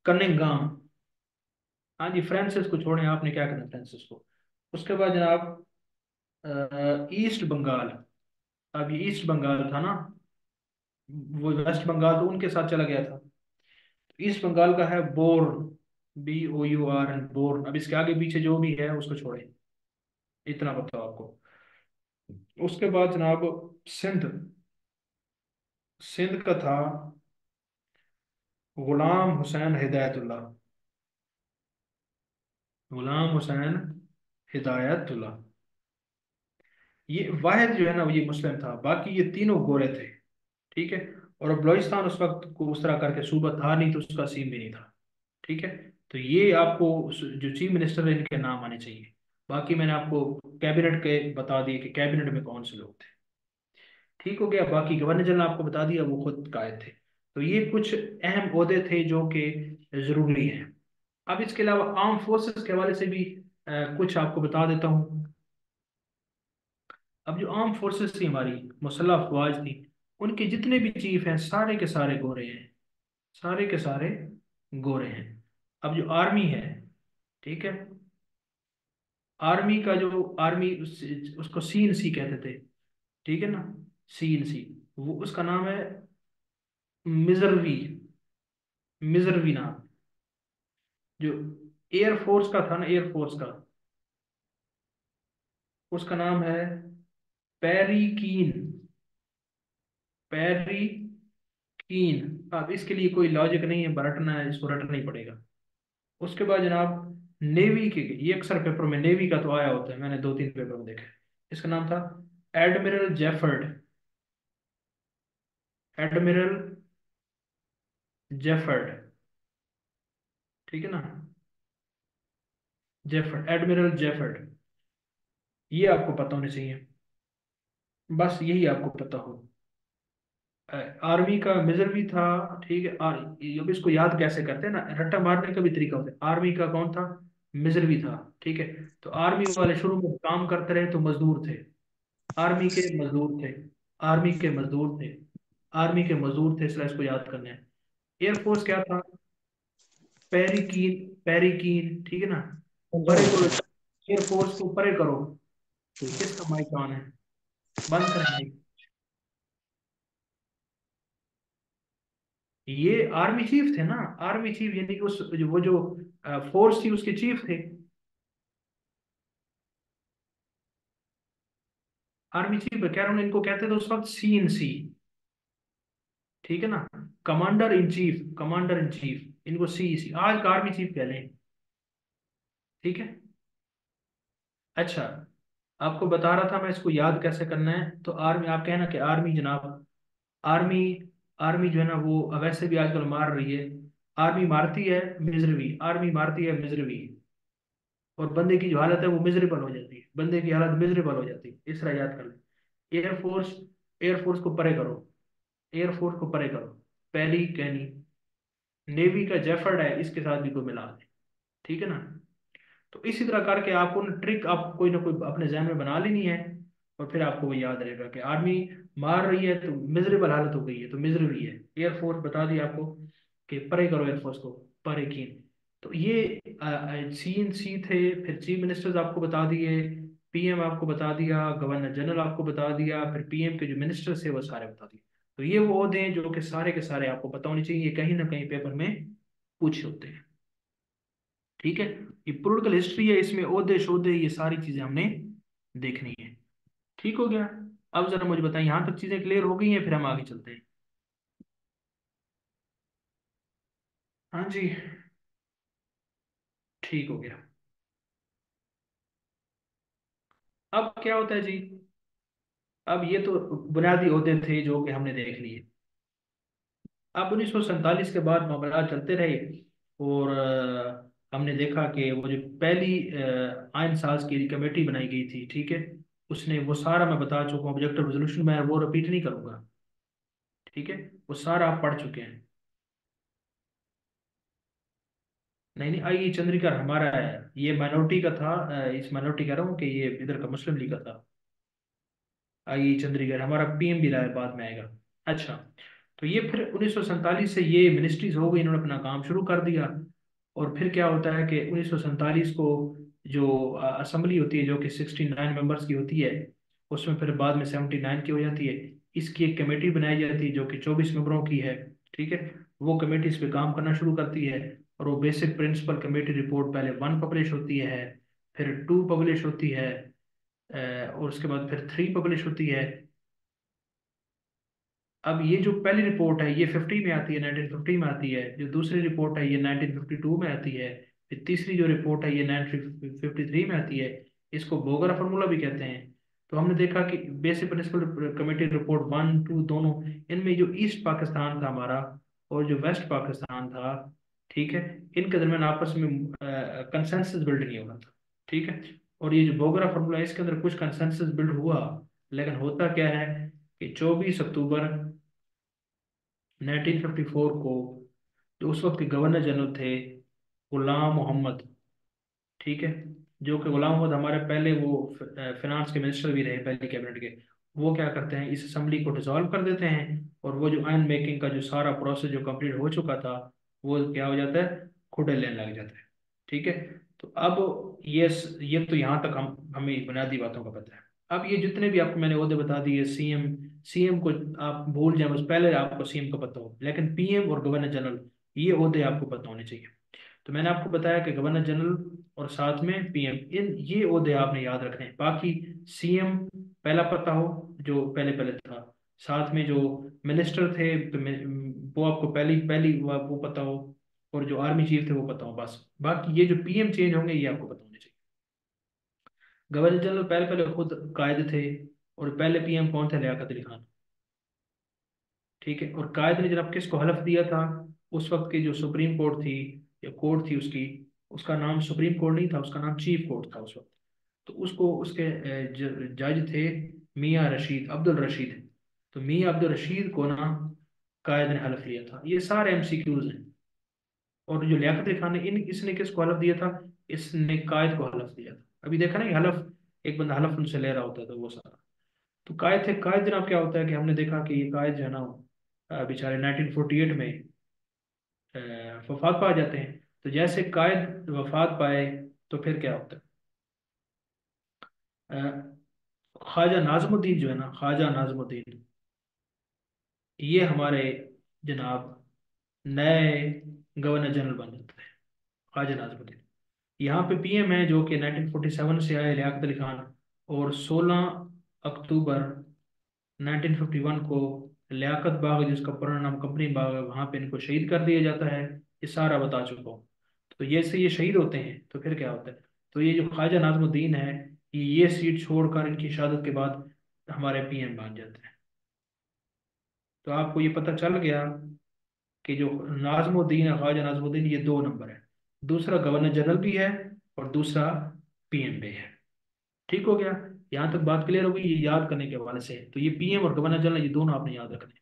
A: कनिंगाम। हाँ जी, फ्रांसिस को छोड़ें, आपने क्या करना फ्रांसिस को। उसके बाद जनाब ईस्ट बंगाल। अब ये ईस्ट बंगाल था ना, वो वेस्ट बंगाल तो उनके साथ चला गया था। ईस्ट बंगाल का है बोर्न, BOURN, बोर्न। अब इसके आगे पीछे जो भी है उसको छोड़ें, इतना बताओ आपको। उसके बाद जनाब सिंध। सिंध का था गुलाम हुसैन हिदायतुल्लाह। गुलाम हुसैन हिदायतुल्लाह, ये वाहिद जो है ना, ये मुस्लिम था, बाकी ये तीनों गोरे थे। ठीक है, और अब बलूचिस्तान उस वक्त को उस तरह करके सूबा था नहीं, तो उसका सीन भी नहीं था। ठीक है, तो ये आपको जो चीफ मिनिस्टर है इनके नाम आने चाहिए। बाकी मैंने आपको कैबिनेट के बता दिए कि कैबिनेट में कौन से लोग थे। ठीक हो गया, बाकी गवर्नर जनरल आपको बता दिया, वो खुद कायद थे। तो ये कुछ अहम ओहदे थे जो कि जरूरी हैं। अब इसके अलावा आर्म फोर्सेस के हवाले से भी कुछ आपको बता देता हूँ। अब जो आर्म फोर्सेस थी हमारी, मुसल्लह अफवाज थी, उनके जितने भी चीफ हैं सारे के सारे गोरे हैं, सारे के सारे गोरे हैं। अब जो आर्मी है, ठीक है, आर्मी का जो आर्मी उसको CNC कहते थे। ठीक है ना, CNC, वो उसका नाम है मिजर्वी, मिजर्वी नाम। जो एयरफोर्स का था ना, एयरफोर्स का, उसका नाम है पेरी कीन। पेरी कीन। अब इसके लिए कोई लॉजिक नहीं है, रटना है, इसको रटना ही पड़ेगा। उसके बाद जनाब नेवी के, ये अक्सर पेपर में नेवी का तो आया होता है, मैंने 2-3 पेपर में देखा है। इसका नाम था एडमिरल जेफर्ड। एडमिरल जेफर्ड, ठीक है ना, जेफर्ड, एडमिरल जेफर्ड, ये आपको पता होने चाहिए, बस यही आपको पता हो। आर्मी का मेजर भी था। ठीक है, और ये भी इसको याद कैसे करते हैं ना, रट्टा मारने का भी तरीका होता है। आर्मी का कौन था, मेजर भी था। ठीक है, तो आर्मी वाले शुरू में काम करते रहे तो मजदूर थे, आर्मी के मजदूर थे, आर्मी के मजदूर थे, आर्मी के मजदूर थे, इसलिए इसको याद करना है। एयरफोर्स क्या था, पेरिकीन, पेरिकीन, ठीक है ना। परे करो, एयरफोर्स को परे करो। किसका माइक ऑन है, बंद करें माइक। ये आर्मी चीफ थे ना, आर्मी चीफ, यानी कि उस वो जो फोर्स थी उसके चीफ थे। आर्मी चीफ कह रहा हूँ, इनको कहते थे उस वक्त CNC। ठीक है ना, commander in chief, commander in chief, इनको CEC, आज का आर्मी चीफ कह लें। ठीक है, अच्छा, आपको बता रहा था मैं इसको याद कैसे करना है। तो आर्मी, आप कहना कि आर्मी जनाब, आर्मी, आर्मी जो है ना वो वैसे भी आजकल मार रही है। आर्मी मारती है मिजरवी, आर्मी मारती है मिजरवी, और बंदे की जो हालत है वो मिजरेबल हो जाती है, बंदे की हालत मिजरेबल हो जाती है, इस तरह याद कर ले। एयरफोर्स, एयरफोर्स को परे करो, एयरफोर्स को परे करो। पैली कैनी, नेवी का जेफर्ड है, इसके साथ भी कोई मिला दे। ठीक है ना। तो इसी तरह करके आपको ना ट्रिक आप कोई ना कोई अपने जहन में बना लेनी है, और फिर आपको वो याद रहेगा कि आर्मी मार रही है तो मिजरेबल हालत हो गई है तो मिजरेबल है। एयरफोर्स बता दिया आपको कि परे करो एयरफोर्स को, परे कीन। तो ये CNC थे, फिर चीफ मिनिस्टर्स आपको बता दिए, PM आपको बता दिया, गवर्नर जनरल आपको बता दिया, फिर PM के जो मिनिस्टर्स थे वो सारे बता दिए। तो ये वो ओहदे हैं जो कि सारे के सारे आपको पता होने चाहिए, कहीं ना कहीं पेपर में पूछे होते हैं। ठीक है। ये पॉलिटिकल हिस्ट्री है, इसमें ओहदे शोदे ये सारी चीजें हमने देखनी है। ठीक हो गया। अब जरा मुझे बताएं, यहाँ तक चीजें क्लियर हो गई हैं, फिर हम आगे चलते हैं। हाँ जी। ठीक हो गया। अब क्या होता है जी। अब ये तो बुनियादी ओहदे थे जो कि हमने देख लिए। अब 1947 के बाद मामला चलते रहे, और हमने देखा कि वो जो पहली आइन साज की कमेटी बनाई गई थी, ठीक है, उसने वो सारा मैं बता चुका हूँ, ऑब्जेक्टिव रेजोल्यूशन मैं वो रिपीट नहीं करूंगा। ठीक है। वो सारा आप पढ़ चुके हैं। नहीं नहीं, आई चंद्रिका हमारा है, ये माइनॉरिटी का था। इस माइनॉरिटी कह रहा हूँ कि ये इधर का मुस्लिम लीग का था। आई चंद्रीगढ़ हमारा PM भी रहा है, बाद में आएगा। अच्छा। तो ये फिर 1947 से ये मिनिस्ट्रीज हो गई, इन्होंने अपना काम शुरू कर दिया। और फिर क्या होता है कि 1947 को जो असेंबली होती है जो कि 69 मेंबर्स की होती है, उसमें फिर बाद में 79 की हो जाती है। इसकी एक कमेटी बनाई जाती है जो कि 24 मेंबरों की है। ठीक है। वो कमेटी इस पे काम करना शुरू करती है, और वो बेसिक प्रिंसिपल कमेटी रिपोर्ट पहले 1 पब्लिश होती है, फिर 2 पब्लिश होती है, और उसके बाद फिर 3 पब्लिश होती है। अब ये जो पहली रिपोर्ट है ये 50 में आती है, 1950 में आती है। जो दूसरी रिपोर्ट है ये 1952 में आती है। फिर तीसरी जो रिपोर्ट है ये 1953 में आती है। इसको बोगरा फार्मूला भी कहते हैं। तो हमने देखा कि बेसिक प्रिंसिपल कमेटी रिपोर्ट 1 2 दोनों, इनमें जो ईस्ट पाकिस्तान था हमारा और जो वेस्ट पाकिस्तान था, ठीक है, इनके दरमियान आपस में कंसेंसस बिल्ड नहीं हो रहा था। ठीक है। और ये जो बोगरा फार्मूला है इसके अंदर कुछ कंसेंसस बिल्ड हुआ, लेकिन होता क्या है कि 24 अक्टूबर 1954 को जो उस वक्त के गवर्नर जनरल थे गुलाम मोहम्मद, ठीक है, जो कि गुलाम मोहम्मद हमारे पहले वो फिनांस के मिनिस्टर भी रहे पहले कैबिनेट के, वो क्या करते हैं इस असेंबली को डिसॉल्व कर देते हैं, और वो जो आयन मेकिंग का जो सारा प्रोसेस जो कंप्लीट हो चुका था वो क्या हो जाता है, खुडे लेने लग जाता है। ठीक है। तो अब ये तो यहाँ तक हम हमें बुनियादी बातों का पता है। अब ये जितने भी आपको मैंने ओहदे बता दिए, सीएम को आप भूल जाए, बस पहले आपको सीएम का पता हो, लेकिन PM और गवर्नर जनरल ये ओहदे आपको पता होने चाहिए। तो मैंने आपको बताया कि गवर्नर जनरल और साथ में PM, इन ये ओहदे आपने याद रखने हैं। बाकी CM पहला पता हो जो पहले पहले था, साथ में जो मिनिस्टर थे तो वो आपको पहली पहली वो पता हो, और जो आर्मी चीफ थे वो पता हो, बस बाकी ये जो PM चेंज होंगे ये आपको पता होने चाहिए। गवर्नर जनरल पहले पहले खुद कायद थे, और पहले PM कौन थे, लियाकत अली खान। ठीक है। और कायद ने जनाब किसको हलफ दिया था, उस वक्त की जो सुप्रीम कोर्ट थी या कोर्ट थी उसकी, उसका नाम सुप्रीम कोर्ट नहीं था, उसका नाम चीफ कोर्ट था उस वक्त। तो उसको उसके जज थे मियाँ रशीद, अब्दुल रशीद। तो मियाँ अब्दुल रशीद को ना कायद ने हलफ लिया था। ये सारे MCQs हैं। और जो लियाकत अली खान ने इन इसने किसको हलफ दिया था, इसने कायद को हलफ दिया था। अभी देखा ना ये हलफ, एक बंदा हलफ उनसे ले रहा होता है तो वो सारा। तो कायद थे, कायद जनाब क्या होता है कि हमने देखा कि ये कायद जो है ना बेचारे 1948 में अ, वफात पा जाते हैं। तो जैसे कायद वफात पाए तो फिर क्या होता है, ख्वाजा नाजमुद्दीन जो है ना, ख्वाजा नाजमुद्दीन, ये हमारे जनाब नए गवर्नर जनरल बन जाते हैं, ख्वाजा नाजमुद्दीन। यहाँ पे PM है जो कि 1947 से आए, लियाकत अली खान। और 16 अक्टूबर 1951 को लियाकत बाग, जिसका पुराना नाम कंपनी बाग है, वहां पे इनको शहीद कर दिया जाता है। ये सारा बता चुका हूँ। तो ये से ये शहीद होते हैं तो फिर क्या होता है, तो ये जो ख्वाजा नाजमुद्दीन है, ये सीट छोड़कर इनकी शहादत के बाद हमारे PM बन जाते हैं। तो आपको ये पता चल गया कि जो नाजमुद्दीन है, ख्वाजा नाजमुद्दीन, ये 2 नंबर है। दूसरा गवर्नर जनरल भी है, और दूसरा PM भी है। ठीक हो गया। यहाँ तक बात क्लियर हो गई, ये याद करने के हवाले से। तो ये PM और गवर्नर जनरल ये दोनों आपने याद रखने हैं।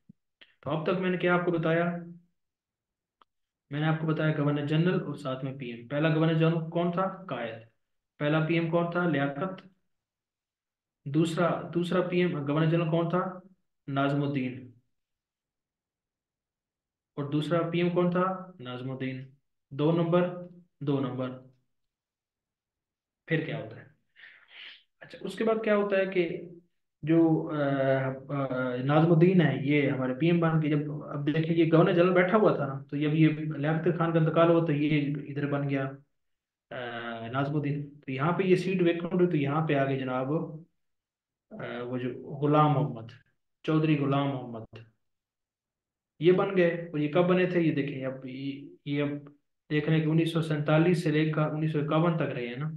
A: तो अब तक मैंने क्या आपको बताया? मैंने आपको बताया गवर्नर जनरल और साथ में पीएम। पहला गवर्नर जनरल कौन था? कायद। पहला पीएम कौन था? लियाकत। दूसरा दूसरा पीएम गवर्नर जनरल कौन था? नाजमुद्दीन। और दूसरा पीएम कौन था? नाजमुद्दीन। 2 number, 2 number. फिर क्या होता है? अच्छा, उसके बाद क्या होता है कि जो नाजमुद्दीन है ये हमारे पीएम बन के, जब अब देखिए ये गवर्नर जनरल बैठा हुआ था ना, तो जब ये लियाकत खान का इंतकाल हुआ तो ये इधर बन गया नाजमुद्दीन। तो यहाँ पे ये सीट वेकेंट हुई, तो यहाँ पे आ गए जनाब वो जो गुलाम मोहम्मद, चौधरी गुलाम मोहम्मद, ये बन गए। और ये कब बने थे? ये देखें, अब ये अब देख रहे हैं कि 1947 से लेकर 1951 तक रहे हैं ना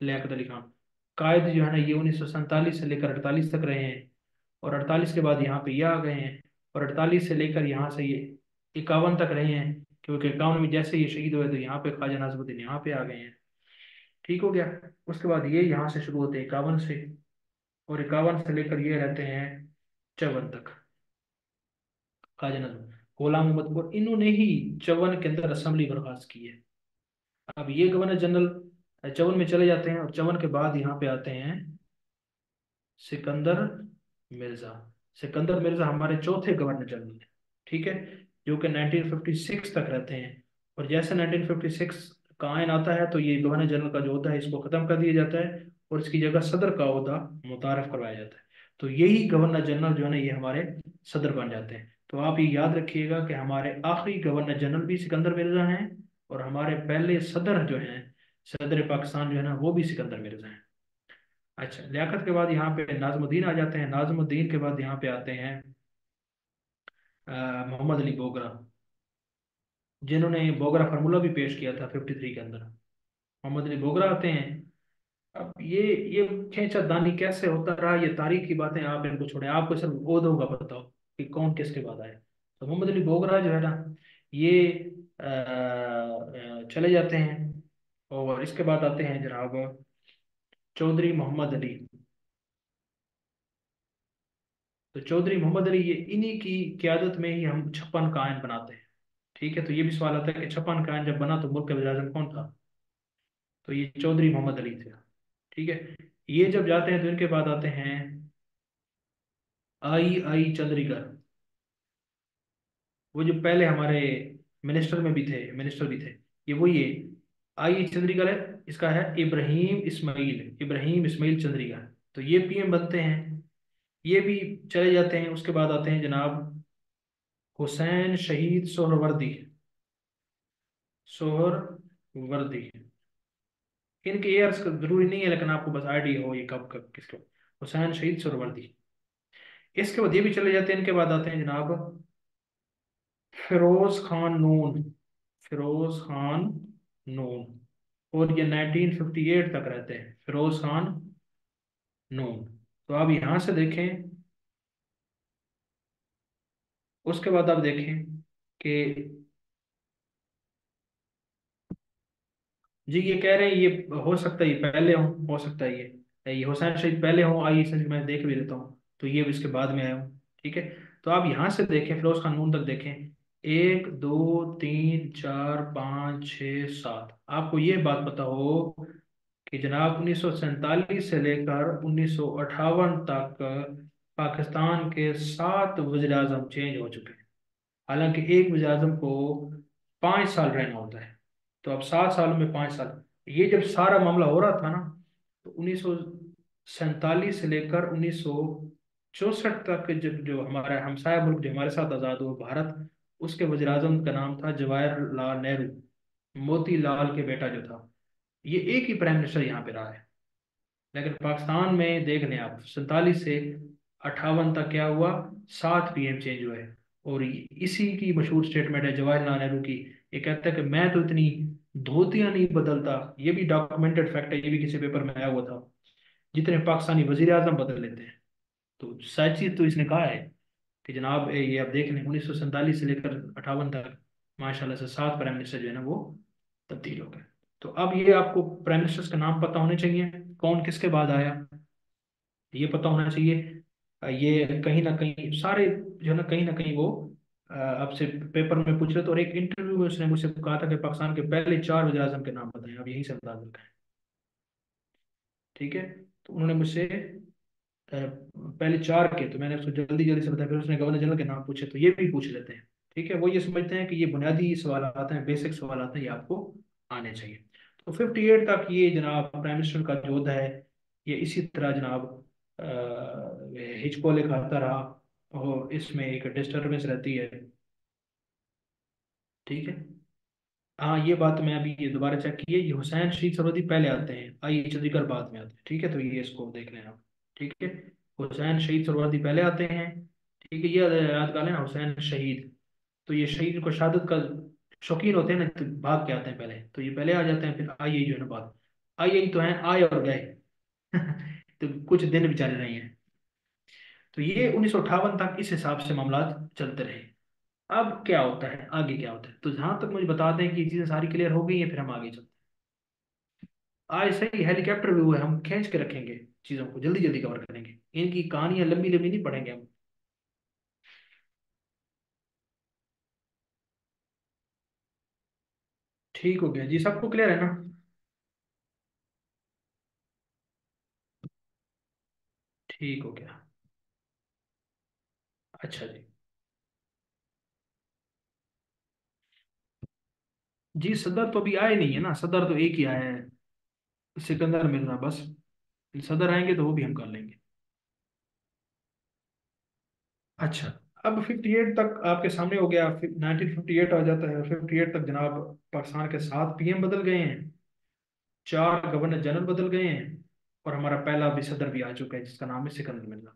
A: लियाकत अली खान। कायद जो है ना, ये 1947 से लेकर 48 तक रहे हैं। और 48 के बाद यहाँ पे ये आ गए हैं। और 48 से लेकर यहाँ से ये 51 तक रहे हैं, क्योंकि 51 में जैसे ये शहीद हुए तो यहाँ पे ख्वाजा नाज़मुद्दीन यहाँ पे आ गए हैं। ठीक हो गया। उसके बाद ये यहाँ से शुरू होते हैं 51 से, और 51 से लेकर ये रहते हैं 54 तक ख्वाजा नाज़मुद्दीन, गुलाम मोहम्मद। और इन्होंने ही 54 के अंदर असेंबली बर्खास्त की है। अब ये गवर्नर जनरल 54 में चले जाते हैं, और 54 के बाद यहाँ पे आते हैं सिकंदर मिर्जा। सिकंदर मिर्जा हमारे चौथे गवर्नर जनरल हैं। ठीक है, जो कि 1956 तक रहते हैं। और जैसे 1956 का आयन आता है तो ये गवर्नर जनरल का जो होता है इसको खत्म कर दिया जाता है, और इसकी जगह सदर का ओहदा मुतारफ करवाया जाता है। तो यही गवर्नर जनरल जो है ना, ये हमारे सदर बन जाते हैं। तो आप ये याद रखिएगा कि हमारे आखिरी गवर्नर जनरल भी सिकंदर मिर्जा हैं, और हमारे पहले सदर जो हैं, सदर पाकिस्तान जो है ना, वो भी सिकंदर मिर्जा हैं। अच्छा, लियाकत के बाद यहाँ पे नाजमुद्दीन आ जाते हैं। नाजमुद्दीन के बाद यहाँ पे आते हैं मोहम्मद अली बोगरा, जिन्होंने बोगरा फार्मूला भी पेश किया था 53 के अंदर। मोहम्मद अली बोगरा आते हैं। अब ये खींचा दानी कैसे होता रहा, ये तारीख की बातें आप इनको छोड़े, आपको सिर्फ ओहदों का पता हो कि कौन किसके बाद आए। तो मोहम्मद अली बोगरा जो है ना, ये चले जाते हैं। और इसके बाद आते हैं जनाब चौधरी मोहम्मद अली। तो चौधरी मोहम्मद अली, ये इन्हीं की क्यादत में ही हम 56 का आयन बनाते हैं। ठीक है, तो ये भी सवाल आता है कि 56 का आयन जब बना तो मुल्क का वज़ीर आज़म कौन था? तो ये चौधरी मोहम्मद अली थे। ठीक है, ये जब जाते हैं तो इनके बाद आते हैं आई चंद्रीकर। वो जो पहले हमारे मिनिस्टर भी थे, ये वही है। आई चंद्रीकर है, इसका है इब्राहिम इस्माइल चंद्रीकर। तो ये पीएम बनते हैं। ये भी चले जाते हैं। उसके बाद आते हैं जनाब हुसैन शहीद सोहरवर्दी। सोहरवर्दी, इनके ईयर्स जरूरी नहीं है, लेकिन आपको बस आइडिया हो ये कब कब किसको। हुसैन शहीद सोहरवर्दी। इसके बाद ये भी चले जाते हैं। इनके बाद आते हैं जनाब फिरोज खान नून। फिरोज खान नून। और ये 1958 तक रहते हैं, फिरोज खान नून। तो आप यहाँ से देखें। उसके बाद आप देखें कि जी ये कह रहे हैं, ये हो सकता है ये पहले हो सकता है ये हुसैन शहीद पहले हो। आइए इसमें मैं देख भी लेता हूँ, तो ये भी इसके बाद में आया हूँ। ठीक है, तो आप यहाँ से देखें, फिरोज खान नून तक देखें। 1 2 3 4 5 6 7, आपको ये बात पता हो कि जनाब 1947 से लेकर 1958 तक पाकिस्तान के 7 वज़ीर आज़म चेंज हो चुके हैं। हालांकि एक वज़ीर आज़म को 5 साल रहना होता है। तो अब 7 सालों में 5 साल, ये जब सारा मामला हो रहा था ना, तो 1947 से लेकर 1964 तक जो हमारा हमसाया मुल्क जो हमारे साथ आज़ाद हुआ भारत, उसके वज़ीर आज़म का नाम था जवाहरलाल नेहरू। मोतीलाल के बेटा जो था, ये एक ही प्राइम मिनिस्टर यहाँ पे रहा है। लेकिन पाकिस्तान में देख लें आप, 47 से 58 तक क्या हुआ, 7 पीएम चेंज हुए। और इसी की मशहूर स्टेटमेंट है जवाहरलाल नेहरू की। ये कहता है कि मैं तो इतनी धोतियां नहीं बदलता, ये भी डॉक्यूमेंटेड फैक्ट है, ये भी किसी पेपर में आया हुआ था, जितने पाकिस्तानी वजीर आजम बदल लेते हैं। तो सच तो इसने कहा है कि जनाब ये आप देख लें 1947 से लेकर 58 तक माशाल्लाह से 7 प्राइम मिनिस्टर जो है ना वो तब्दील हो गए। तो अब ये आपको प्राइम मिनिस्टर्स का नाम पता होने चाहिए, कौन किसके बाद आया, ये पता होना चाहिए। ये कहीं ना कहीं सारे जो है ना कहीं वो आपसे पेपर में पूछ रहे थे। और एक इंटरव्यू में उसने मुझसे कहा था कि पाकिस्तान के पहले 4 वज़ीर आज़म के नाम बताएं, अब यहीं से अंदाजा लगाएं। ठीक है। तो उन्होंने मुझसे पहले 4 के, तो मैंने उसको जल्दी जल्दी से बताया। फिर उसने गवर्नर जनरल के नाम पूछे, तो ये भी पूछ लेते हैं। ठीक है, वो ये समझते हैं कि ये बुनियादी सवाल आते हैं, बेसिक सवाल आते हैं, ये आपको आने चाहिए। तो 58 तक ये जनाब प्राइम मिनिस्टर का जो है ये इसी तरह जनाब हिचकोले खाता रहा। और इसमें एक डिस्टर्बेंस रहती है। ठीक है। हाँ, ये बात मैं अभी ये दोबारा चेक की है, ये हुसैन शहीद सरवदी पहले आते हैं, आई चंडीगढ़ बाद में आते हैं। ठीक है, तो ये इसको देख लें आप। ठीक है, हुसैन शहीद सरवदी पहले आते हैं। ठीक है, ये याद कर लेना, हुसैन शहीद। तो ये शहीद को शहादत का शौकीन होते हैं ना, तो भाग के आते हैं पहले, तो ये पहले आ जाते हैं। फिर आई जो है ना बाद, आई तो है, आए और गए। तो कुछ दिन बेचारे रहे हैं। तो ये 1958 तक इस हिसाब से मामला चलते रहे। अब क्या होता है, आगे क्या होता है, तो जहां तक मुझे बता दें कि ये चीजें सारी क्लियर हो गई हैं, फिर हम आगे चलते हैं। आज सही हेलीकॉप्टर व्यू है, हम खींच के रखेंगे, चीजों को जल्दी जल्दी कवर करेंगे। इनकी कहानियां लंबी लंबी नहीं पढ़ेंगे हम। ठीक हो गया जी, सबको क्लियर है ना? ठीक हो गया। अच्छा जी। जी, सदर तो अभी आए नहीं है ना, सदर तो एक ही आया है, सिकंदर मिर्जा बस। सदर आएंगे तो वो भी हम कर लेंगे। अच्छा, अब 58 तक आपके सामने हो गया। 1958 आ जाता है, 58 तक जनाब पाकिस्तान के 7 PM बदल गए हैं, 4 गवर्नर जनरल बदल गए हैं, और हमारा पहला भी सदर भी आ चुका है जिसका नाम है सिकंदर मिर्जा।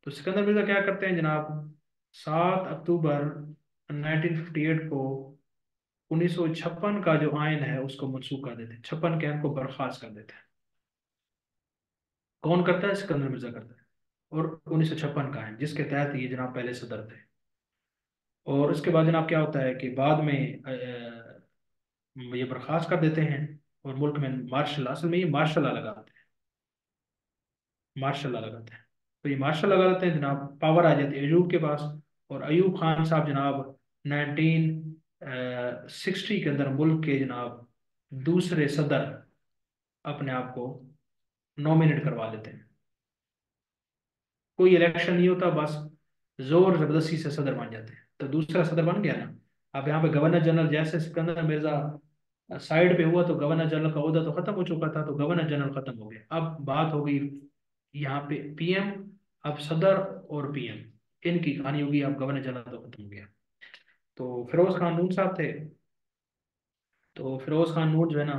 A: तो सिकंदर मिर्जा क्या करते हैं जनाब, 7 अक्टूबर 1958 को 1956 का जो आयन है उसको मनसूख कर देते हैं, 56 के आयन को बर्खास्त कर देते हैं। कौन करता है? सिकंदर मिर्जा करता है। और 1956 का है जिसके तहत ये जनाब पहले सदर थे। और उसके बाद जनाब क्या होता है कि बाद में ये बर्खास्त कर देते हैं, और मुल्क में मार्शल, असल में ये मार्शल लॉ लगाते हैं, मार्शल लॉ लगाते हैं। तो ये मार्शल लगा लेते हैं जनाब, पावर आ जाती है अयूब के पास। और अयूब खान साहब जनाब 1960 के अंदर मुल्क के जनाब दूसरे सदर अपने आप को नॉमिनेट करवा लेते हैं। कोई इलेक्शन नहीं होता, बस जोर जबरदस्ती से सदर बन जाते हैं, तो दूसरा सदर बन गया ना। अब यहाँ पे गवर्नर जनरल जैसे सिकंदर मिर्जा साइड पे हुआ, तो गवर्नर जनरल का ओहदा तो खत्म हो चुका था, तो गवर्नर जनरल खत्म हो गया। अब बात हो गई यहाँ पे PM, अब सदर और PM इनकी कहानी होगी। अब गवर्नर जनरल तो खत्म हो गया। तो फिरोज खान नून साहब थे। तो फिरोज खान नून जो है ना,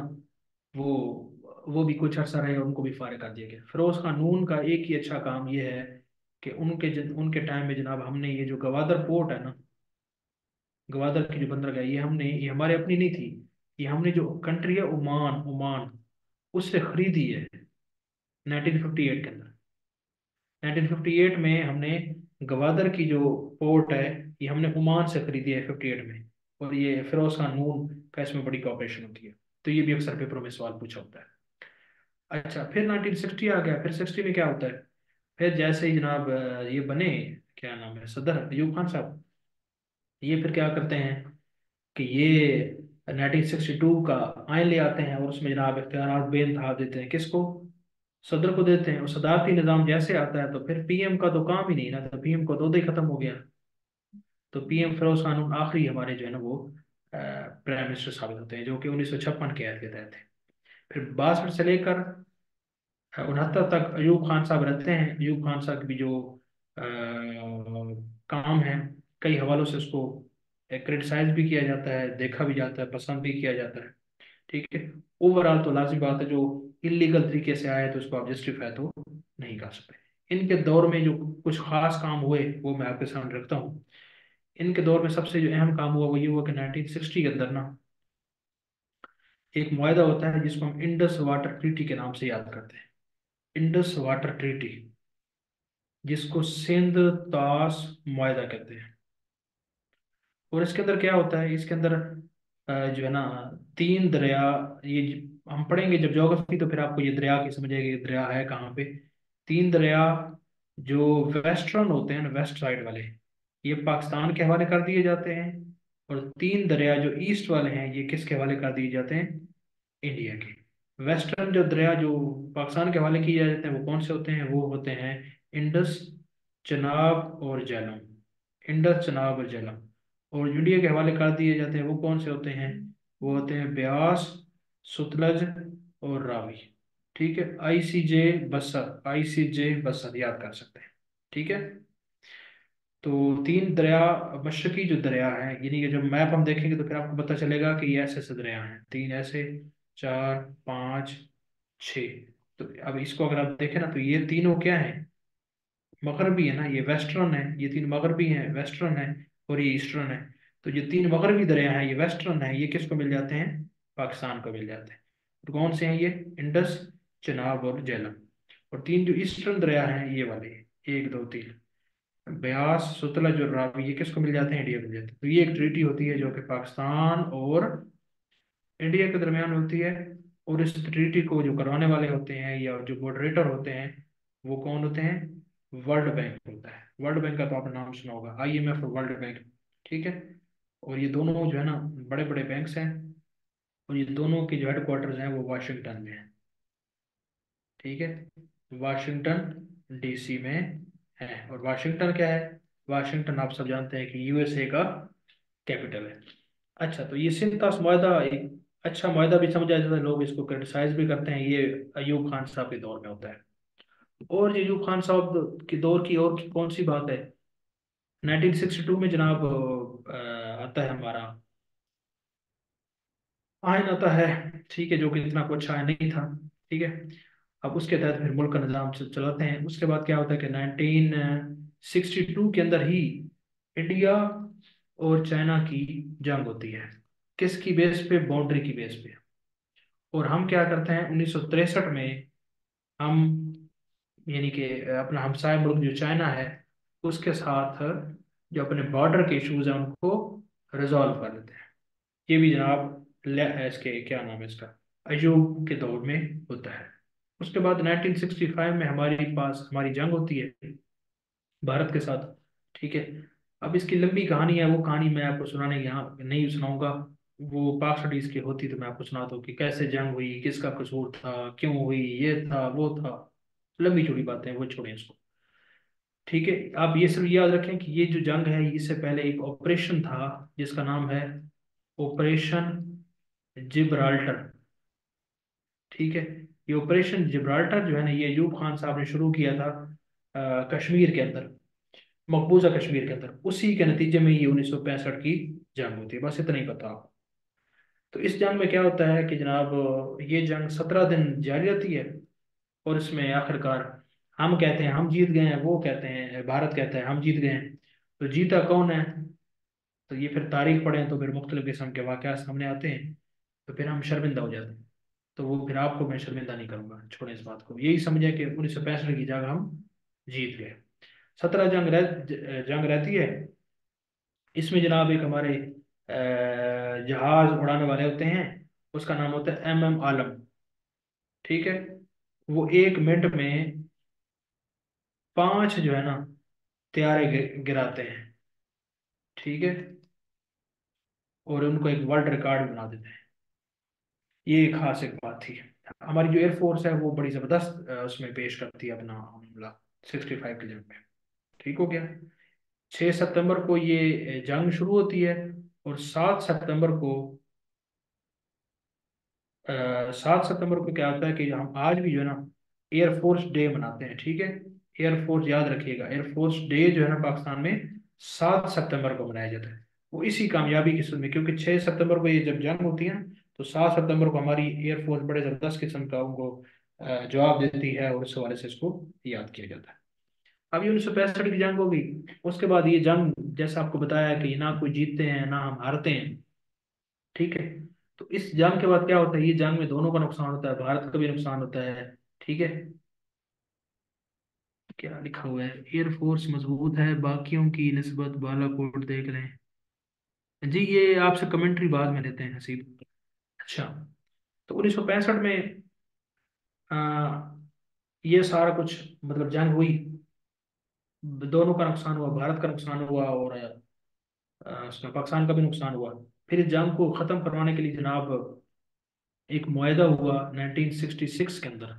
A: वो भी कुछ अर्सा रहे, और उनको भी फारिग कर दिया गया। फिरोज खान नून का एक ही अच्छा काम ये है कि उनके टाइम में जनाब हमने ये जो गवादर पोर्ट है ना, गवादर की जो बंदरगाह, ये हमारे अपनी नहीं थी। ये हमने जो कंट्री है ओमान, ओमान उससे खरीदी है 1958 के अंदर। 1958 में हमने गवादर की जो पोर्ट है, ये हमने ओमान से खरीदी है 58 में। और ये फिरोज खान नून का इसमें बड़ी कॉपरेशन होती है। तो ये भी अक्सर पेपरों में सवाल पूछा होता है। अच्छा, फिर 1960 आ गया। फिर 60 में क्या होता है, फिर जैसे ही जनाब ये बने, क्या नाम है, सदर अयूब खान साहब, ये फिर क्या करते हैं कि ये 1962 का आयन ले आते हैं, और उसमें जनाब इख्तियारात बेइंतहा देते हैं। किसको? सदर को देते हैं। और सदारती निज़ाम जैसे आता है, तो फिर PM का तो काम ही नहीं ना, तो PM को तो ही खत्म हो गया। तो PM फिरोज खान आखिरी हमारे जो है ना वो प्राइम मिनिस्टर साबित होते हैं, जो कि 1956 के ऐड के तहत थे। फिर 62 से लेकर 69 तक अयूब खान साहब रहते हैं। अयूब खान साहब की भी जो काम है, कई हवालों से उसको क्रिटिसाइज भी किया जाता है, देखा भी जाता है, पसंद भी किया जाता है। ठीक है। ओवरऑल तो लाजिम बात है, जो इलीगल तरीके से आए तो उसको आप जस्टिफाई तो नहीं कर सकते। इनके दौर में जो कुछ खास काम हुए वो मैं आपके सामने रखता हूँ। इनके दौर में सबसे जो अहम काम हुआ वो ये हुआ कि 1960 के अंदर ना एक मुआहदा होता है जिसको हम इंडस वाटर ट्रीटी के नाम से याद करते हैं। इंडस वाटर ट्रीटी, जिसको सिंध तास मुआहदा कहते हैं। और इसके अंदर क्या होता है, इसके अंदर जो है ना 3 दरिया, ये हम पढ़ेंगे जब ज्योग्राफी, तो फिर आपको ये दरिया की समझ आएगी कि दरिया है कहाँ पे। तीन दरिया जो वेस्टर्न होते हैं ना, वेस्ट साइड वाले, ये पाकिस्तान के हवाले कर दिए जाते हैं। और तीन दरिया जो ईस्ट वाले हैं ये किसके हवाले कर दिए जाते हैं? इंडिया के। वेस्टर्न जो दरिया जो पाकिस्तान के हवाले किए जाते हैं वो कौन से होते हैं? वो होते हैं इंडस, चनाब और झेलम। इंडस, चनाब और झेलम। और इंडिया के हवाले कर दिए जाते हैं वो कौन से होते हैं? वो होते हैं ब्यास, सतलज और रावी। ठीक है, ICJ बसर, ICJ बसर याद कर सकते हैं। ठीक है। तो तीन दरिया, मशरकी जो दरिया है, यानी कि जब मैप हम देखेंगे तो फिर आपको पता चलेगा कि ये ऐसे ऐसे दरिया हैं, तीन ऐसे, चार, पाँच, छः। तो अब इसको अगर आप देखें ना तो ये तीनों क्या है? मगरबी है ना, ये वेस्टर्न है, ये तीन मगरबी हैं, वेस्टर्न है, और ये ईस्टर्न है। तो ये तीन मगरबी दरिया हैं, ये वेस्टर्न है, ये किसको मिल जाते हैं? पाकिस्तान को मिल जाते हैं। तो कौन से हैं ये? इंडस, चनाब और झेलम। और तीन जो ईस्टर्न दरिया हैं ये वाले, एक, दो, तीन, ब्यास, सतलज और रावी, ये किसको मिल जाते हैं? इंडिया को मिल जाते हैं। तो ये एक ट्रीटी होती है जो कि पाकिस्तान और इंडिया के दरमियान होती है। और इस ट्रीटी को जो करवाने वाले होते हैं या जो मॉडरेटर होते हैं वो कौन होते हैं? वर्ल्ड बैंक होता है। वर्ल्ड बैंक का तो आपने नाम सुना होगा, IMF और वर्ल्ड बैंक। ठीक है। और ये दोनों जो है ना बड़े बड़े बैंक्स हैं। और ये दोनों के जो हेडक्वार्टर्स हैं वो वाशिंगटन में है। ठीक है, वाशिंगटन DC में है। और वाशिंगटन क्या है? वाशिंगटन आप सब जानते हैं कि USA का कैपिटल है। अच्छा, तो ये सिंतास माहदा एक अच्छा माहदा भी समझा जाता है, लोग इसको क्रिटिसाइज भी करते हैं। ये अयूब खान साहब के दौर में होता है। और ये अयूब खान साहब के दौर की और कौन सी बात है? 1962 में जनाब आता है हमारा आयन आता है। ठीक है, जो कि इतना कुछ आयन नहीं था। ठीक है। अब उसके तहत फिर मुल्क का निज़ाम चलाते हैं। उसके बाद क्या होता है कि 1962 के अंदर ही इंडिया और चाइना की जंग होती है। किसकी बेस पे? बाउंड्री की बेस पे। और हम क्या करते हैं 1963 में, हम यानी कि अपना हमसाय मुल्क जो चाइना है उसके साथ जो अपने बॉर्डर के इश्यूज हैं उनको रिजॉल्व कर लेते हैं। ये भी जनाब इसके क्या नाम है इसका, अयूब के दौर में होता है। उसके बाद 1965 में हमारे पास हमारी जंग होती है भारत के साथ। ठीक है। अब इसकी लंबी कहानी है, वो कहानी मैं आपको सुनाने यहाँ नहीं सुनाऊंगा। वो पाक स्टडीज की होती तो मैं आपको सुनाता हूँ कि कैसे जंग हुई, किसका कसूर था, क्यों हुई, ये था वो था। लंबी चौड़ी बातें हैं, वो छोड़ें इसको। ठीक है। आप ये सब याद रखें कि ये जो जंग है इससे पहले एक ऑपरेशन था जिसका नाम है ऑपरेशन जिब्राल्टर। ठीक है। ये ऑपरेशन जिब्राल्टर जो है ना, ये अयूब खान साहब ने शुरू किया था कश्मीर के अंदर, मकबूजा कश्मीर के अंदर। उसी के नतीजे में ये 1965 की जंग होती है। बस इतना ही पता आपको। तो इस जंग में क्या होता है कि जनाब ये जंग 17 दिन जारी रहती है। और इसमें आखिरकार हम कहते हैं हम जीत गए हैं, वो कहते हैं, भारत कहता है हम जीत गए हैं। तो जीता कौन है? तो ये फिर तारीख पढ़ें तो फिर मुख्तलिफ किस्म के वाक़यात सामने आते हैं। तो फिर हम शर्मिंदा हो जाते हैं। तो वो फिर आपको मैं शर्मिंदा नहीं करूंगा, छोड़ें इस बात को। यही समझे कि 1965 की जंग हम जीत गए। 17 जंग रहती है। इसमें जनाब एक हमारे जहाज उड़ाने वाले होते हैं, उसका नाम होता है MM आलम। ठीक है। वो 1 मिनट में 5 जो है ना त्यारे गिराते हैं। ठीक है। और उनको एक वर्ल्ड रिकॉर्ड बना देते हैं। ये एक खास एक बात थी। हमारी जो एयरफोर्स है वो बड़ी ज़बरदस्त उसमें पेश करती है अपना हमला 65 की जंग में। ठीक हो गया। 6 सितंबर को ये जंग शुरू होती है। और 7 सितंबर को क्या होता है कि हम आज भी जो है ना एयरफोर्स डे मनाते हैं। ठीक है। एयरफोर्स याद रखिएगा, एयरफोर्स डे जो है ना पाकिस्तान में 7 सितंबर को मनाया जाता है। वो इसी कामयाबी की सूरत में, क्योंकि 6 सितंबर को ये जब जंग होती है ना तो 7 सितंबर को हमारी एयरफोर्स बड़े ज़बरदस्त किस्म का उनको जवाब देती है। और इस हवाले से इसको याद किया जाता है। अब ये 1965 की जंग होगी। उसके बाद ये जंग, जैसा आपको बताया कि ना कोई जीतते हैं ना हम हारते हैं। ठीक है। तो इस जंग के बाद क्या होता है, ये जंग में दोनों का नुकसान होता है, भारत का भी नुकसान होता है। ठीक है। क्या लिखा हुआ है? एयरफोर्स मजबूत है बाकियों की निस्बत, बालाकोट देख लें। जी, ये आपसे कमेंट्री बाद में लेते हैं हसीब। अच्छा। तो 1965 में ये सारा कुछ मतलब जंग हुई, दोनों का नुकसान हुआ, भारत का नुकसान हुआ और उसमें पाकिस्तान का भी नुकसान हुआ। फिर इस जंग को ख़त्म करवाने के लिए जनाब एक मुआहदा हुआ 1966 के अंदर,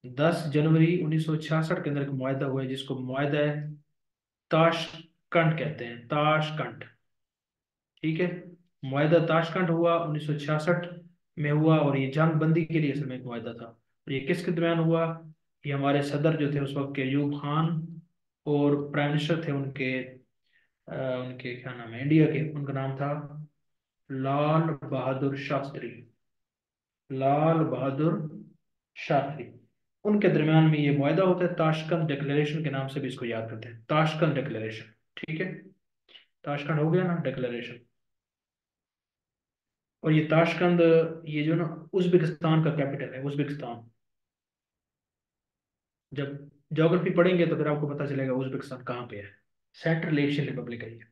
A: 10 जनवरी 1966 के अंदर एक मुआहदा हुआ है, जिसको मुआहदा ताशकंद कहते हैं, ताशकंद। ठीक है, मुआहदा ताशकंद हुआ 1966 में हुआ, और ये जंग बंदी के लिए असल में एक मुआहदा था। और ये किसके दरमियान हुआ? ये हमारे सदर जो थे उस वक्त के, अयूब खान, और प्राइम मिनिस्टर थे उनके, उनके क्या नाम है इंडिया के, उनका नाम था लाल बहादुर शास्त्री, लाल बहादुर शास्त्री। उनके दरमियान में ये मुआहदा होता है, ताशकंद डिक्लेरेशन के नाम से भी इसको याद करते हैं, ताशकंद डिक्लेरेशन। ठीक है, ताशकंद हो गया ना डिक्लेरेशन। और ये ताशकंद, ये जो ना उज्बेकिस्तान का कैपिटल है, उज्बेकिस्तान। जब ज्योग्राफी पढ़ेंगे तो फिर आपको पता चलेगा उज्बेकिस्तान कहाँ पे है। सेंट्रल एशियन रिपब्लिक है ये।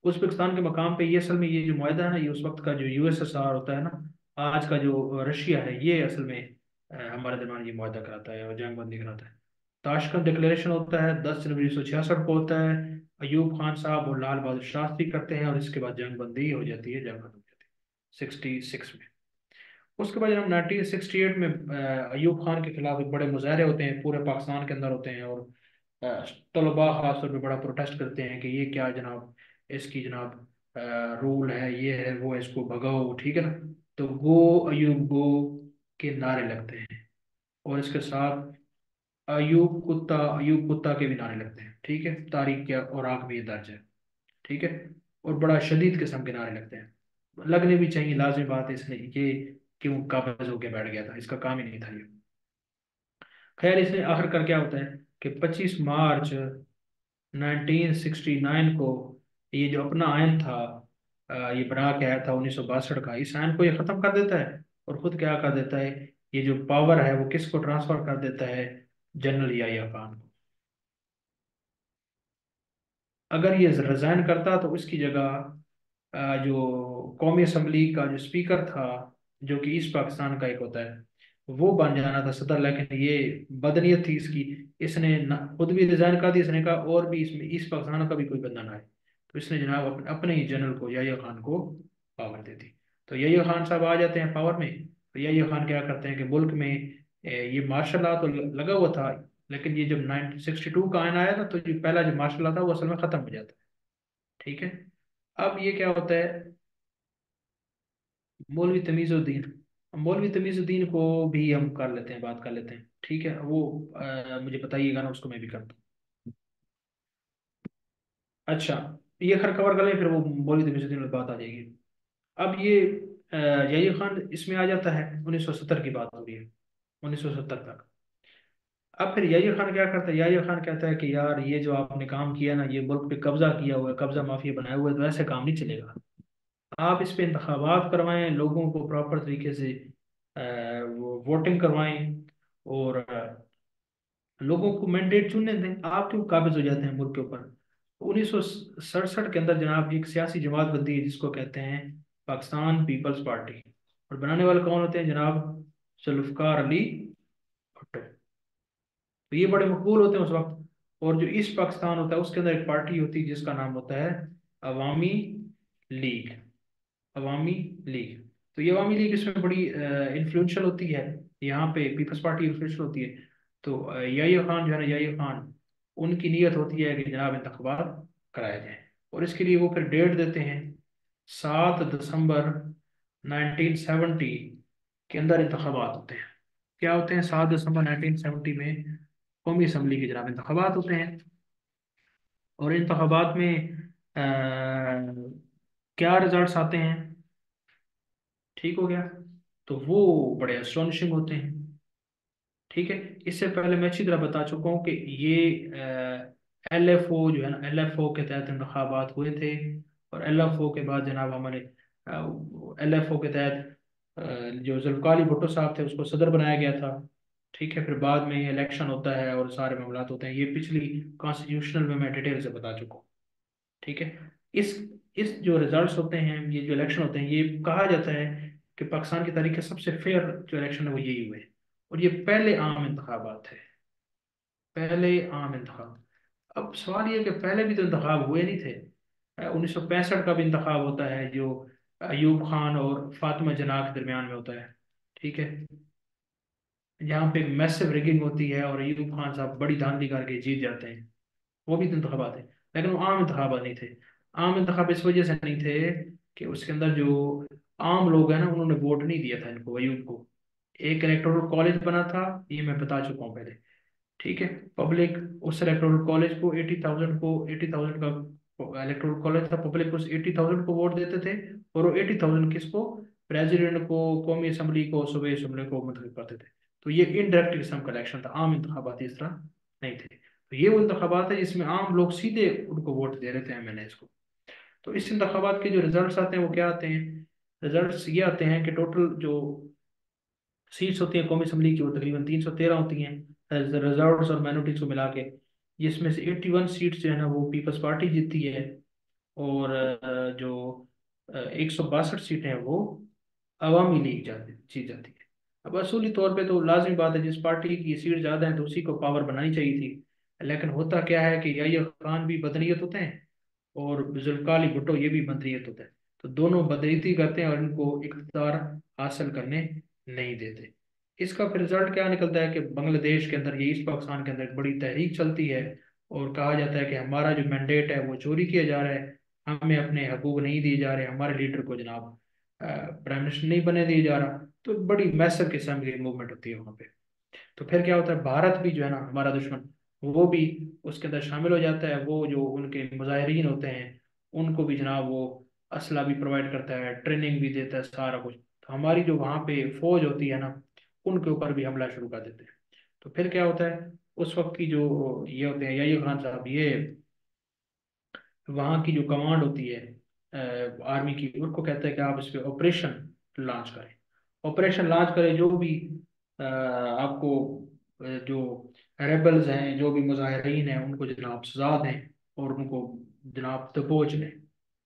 A: उज्बेकिस्तान के मकाम पे ये असल में ये जो मुआहदा है ना, ये उस वक्त का जो यूएसएसआर होता है ना, आज का जो रशिया है, ये असल में हमारे दरमियान ये मुआहदा कराता है और जंग बंदी कराता है। ताशकंद डिक्लेरेशन होता है 10 जनवरी 1966 को होता है, अयूब खान साहब और लाल बहादुर शास्त्री करते हैं, और इसके बाद जंग बंदी हो जाती है, जंग खत्म हो जाती है 66 में। उसके बाद जब 1968 में अयूब खान के खिलाफ एक बड़े मुजाहरे होते हैं, पूरे पाकिस्तान के अंदर होते हैं, और तलबा खास तौर पर बड़ा प्रोटेस्ट करते हैं कि ये क्या जनाब, इसकी जनाब रूल है, ये है वो है, इसको भगाओ। ठीक है ना, तो गो अयूब गो के नारे लगते हैं, और इसके साथ अयूब कुत्ता के भी नारे लगते हैं। ठीक है, तारीख के औराक में ये दर्ज है। ठीक है, और बड़ा शदीद किस्म के नारे लगते हैं, लगने भी चाहिए, लाजमी बात है। इसने ये क्यों काबज होके बैठ गया था, इसका काम ही नहीं था ये। खैर, इसने आखिरकार क्या होता है कि 25 मार्च 1969 को ये जो अपना आयन था, ये बना के आया था 1962 का, इस आयन को ये खत्म कर देता है, और खुद क्या कर देता है, ये जो पावर है वो किसको ट्रांसफर कर देता है? जनरल याहिया खान को। अगर ये रिजाइन करता तो उसकी जगह जो कौमी असम्बली का जो स्पीकर था, जो कि ईस्ट पाकिस्तान का एक होता है, वो बन जाना था सदर। लेकिन ये बदनीयत थी इसकी, इसने खुद भी रिजाइन कर दी, इसने कहा और भी इसमें ईस्ट पाकिस्तान का भी कोई बंदा ना आए। तो इसने जनाब अपने ही जनरल को, याहिया खान को पावर दे दी। तो याहिया खान साहब आ जाते हैं पावर में। तो याहिया खान क्या करते हैं कि मुल्क में ये मार्शल लॉ तो लगा हुआ था, लेकिन ये जब 1962 का आयन आया ना, तो जो पहला जो मार्शल लॉ था वो असल में खत्म हो जाता है। ठीक है, अब ये क्या होता है, मौलवी तमीजुद्दीन, मौलवी तमीजुद्दीन को भी हम कर लेते हैं, बात कर लेते हैं। ठीक है, वो मुझे बताइएगा ना, उसको मैं भी करता हूँ। अच्छा, ये खैर कवर कर लें, फिर वो मौलवी तमीजुद्दीन में बात आ जाएगी। अब ये यही खान इसमें आ जाता है, 1970 की बात हो रही है, 1970 तक। अब फिर यही खान क्या करता है, यही खान कहता है कि यार ये जो आपने काम किया ना, ये मुल्क पे कब्जा किया हुआ है, कब्जा माफिया बनाए हुए, तो ऐसे काम नहीं चलेगा। आप इस पे इंतखाबात करवाएं, लोगों को प्रॉपर तरीके से वो वोटिंग करवाएं, और लोगों को मैंडेट चुनने दें। आप क्यों काबिज हो जाते हैं मुल्क के ऊपर? 1967 के अंदर जनाब एक सियासी जमात बनती है, जिसको कहते हैं पाकिस्तान पीपल्स पार्टी। और बनाने वाले कौन होते हैं जनाब? जुल्फकार अली भुट्टो। तो ये बड़े मकबूल होते हैं उस वक्त। और जो ईस्ट पाकिस्तान होता है उसके अंदर एक पार्टी होती है जिसका नाम होता है अवामी लीग, अवामी लीग। तो ये अवामी लीग इसमें बड़ी इन्फ्लुएंशियल होती है, यहाँ पे पीपल्स पार्टी इन्फ्लुएंशियल होती है। तो याहिया खान जो है ना, याहिया खान, उनकी नीयत होती है कि जनाब इंतखाबात कराए जाए, और इसके लिए वो फिर डेट देते हैं, 7 दिसंबर 1970 के अंदर इंतखाबात होते हैं। क्या होते हैं? 7 दिसंबर 1970 में कौमी असम्बली के जनाब इंतखाबात होते हैं। और इंतखाबात में क्या रिजल्ट्स आते हैं? ठीक हो गया, तो वो बड़े एस्टोनिशिंग होते हैं। ठीक है, इससे पहले मैं अच्छी तरह बता चुका हूँ कि ये LFO जो है ना, LFO के तहत इंतखाबात हुए थे। और LFO के बाद जनाब हमारे LFO के तहत जो जुल्फ़िकार अली भुट्टो साहब थे उसको सदर बनाया गया था। ठीक है, फिर बाद में इलेक्शन होता है और सारे मामलात होते हैं, ये पिछली कॉन्स्टिट्यूशनल में मैं डिटेल से बता चुका हूँ। ठीक है, इस इस जो रिजल्ट्स होते हैं, ये जो इलेक्शन होते हैं, ये कहा जाता है कि पाकिस्तान की तारीख के सबसे फेयर जो इलेक्शन है वो यही हुए। और ये पहले आम इंतखाबात है, पहले आम इंतखाब। अब सवाल ये है कि पहले भी तो इंतखाब हुए नहीं थे। 1965 का भी इंतखाब होता है जो अयूब खान और फातिमा जना के दरमियान में होता है, ठीक है, यहाँ पे मैसिव रिगिंग होती है और अयूब खान साहब बड़ी धांधली करके जीत जाते हैं। वो भी तो इंतखाबात थे, लेकिन वो आम इंतखाबात नहीं थे। आम इंतखाब इस वजह से नहीं थे कि उसके अंदर जो आम लोग हैं ना, उन्होंने वोट नहीं दिया था इनको, अयूब को। एक इलेक्टोरल कॉलेज बना था, ये मैं बता चुका हूँ पहले, ठीक है। पब्लिक उस इलेक्टोरल कॉलेज को 80,000 का इलेक्टोरल कॉलेज था, पब्लिक उस 80,000 को वोट देते थे। और वो 80,000 किसको? प्रेसिडेंट को, कौमी असम्बली को, सूबाई असम्बली को मुंतखब करते थे। तो ये इनडायरेक्ट किस्म का इलेक्शन था, आम इंतखाबात इस तरह नहीं थे। तो ये वो इंतखाबात है जिसमें आम लोग सीधे उनको वोट दे रहे थे, एमएनएस को। तो इस इंतखाबात के जो रिजल्ट्स आते हैं वो क्या आते हैं? रिजल्ट्स ये आते हैं कि टोटल जो सीट्स होती हैं कौमी असम्बली की वो तकरीबन 313 होती हैं, रिजर्व्स और माइनॉरिटीज को मिला के। जिसमें से 81 सीट्स जो है ना वो पीपल्स पार्टी जीतती है। और जो 162 सीटें हैं वो अवामी लीग जीत जाती है। अब असूली तौर पे तो लाजमी बात है, जिस पार्टी की सीट ज़्यादा है तो उसी को पावर बनानी चाहिए थी। लेकिन होता क्या है कि याह्या खान भी बदनीयत होते हैं और जुल्फ़िकार भुट्टो ये भी बदनीयत होते हैं। तो दोनों बदनीयती करते हैं और इनको इक़्तिदार हासिल करने नहीं देते। इसका फिर रिजल्ट क्या निकलता है कि बांग्लादेश के अंदर, ये ईस्ट पाकिस्तान के अंदर एक बड़ी तहरीक चलती है। और कहा जाता है कि हमारा जो मैंडेट है वो चोरी किया जा रहा है, हमें अपने हकूक नहीं दिए जा रहे, हमारे लीडर को जनाब प्राइम मिनिस्टर नहीं बने दिए जा रहा। तो बड़ी मैसिव किस्म की मूवमेंट होती है वहाँ पे। तो फिर क्या होता है, भारत भी जो है ना हमारा दुश्मन, वो भी उसके अंदर शामिल हो जाता है। वो जो उनके मुजाहिरीन होते हैं उनको भी जनाब वो असला भी प्रोवाइड करता है, ट्रेनिंग भी देता है, सारा कुछ। तो हमारी जो वहाँ पे फौज होती है ना, उनके ऊपर भी हमला शुरू कर देते हैं। तो फिर क्या होता है, उस वक्त की जो ये होते हैं याह्या खान साहब, ये वहाँ की जो कमांड होती है आर्मी की, उनको कहते हैं कि आप इस पे ऑपरेशन लॉन्च करें। ऑपरेशन लॉन्च करें, जो भी आपको जो रेबल्स हैं, जो भी मुजाहिरीन हैं, उनको जनाब सजा दें और उनको जनाब दबोच लें,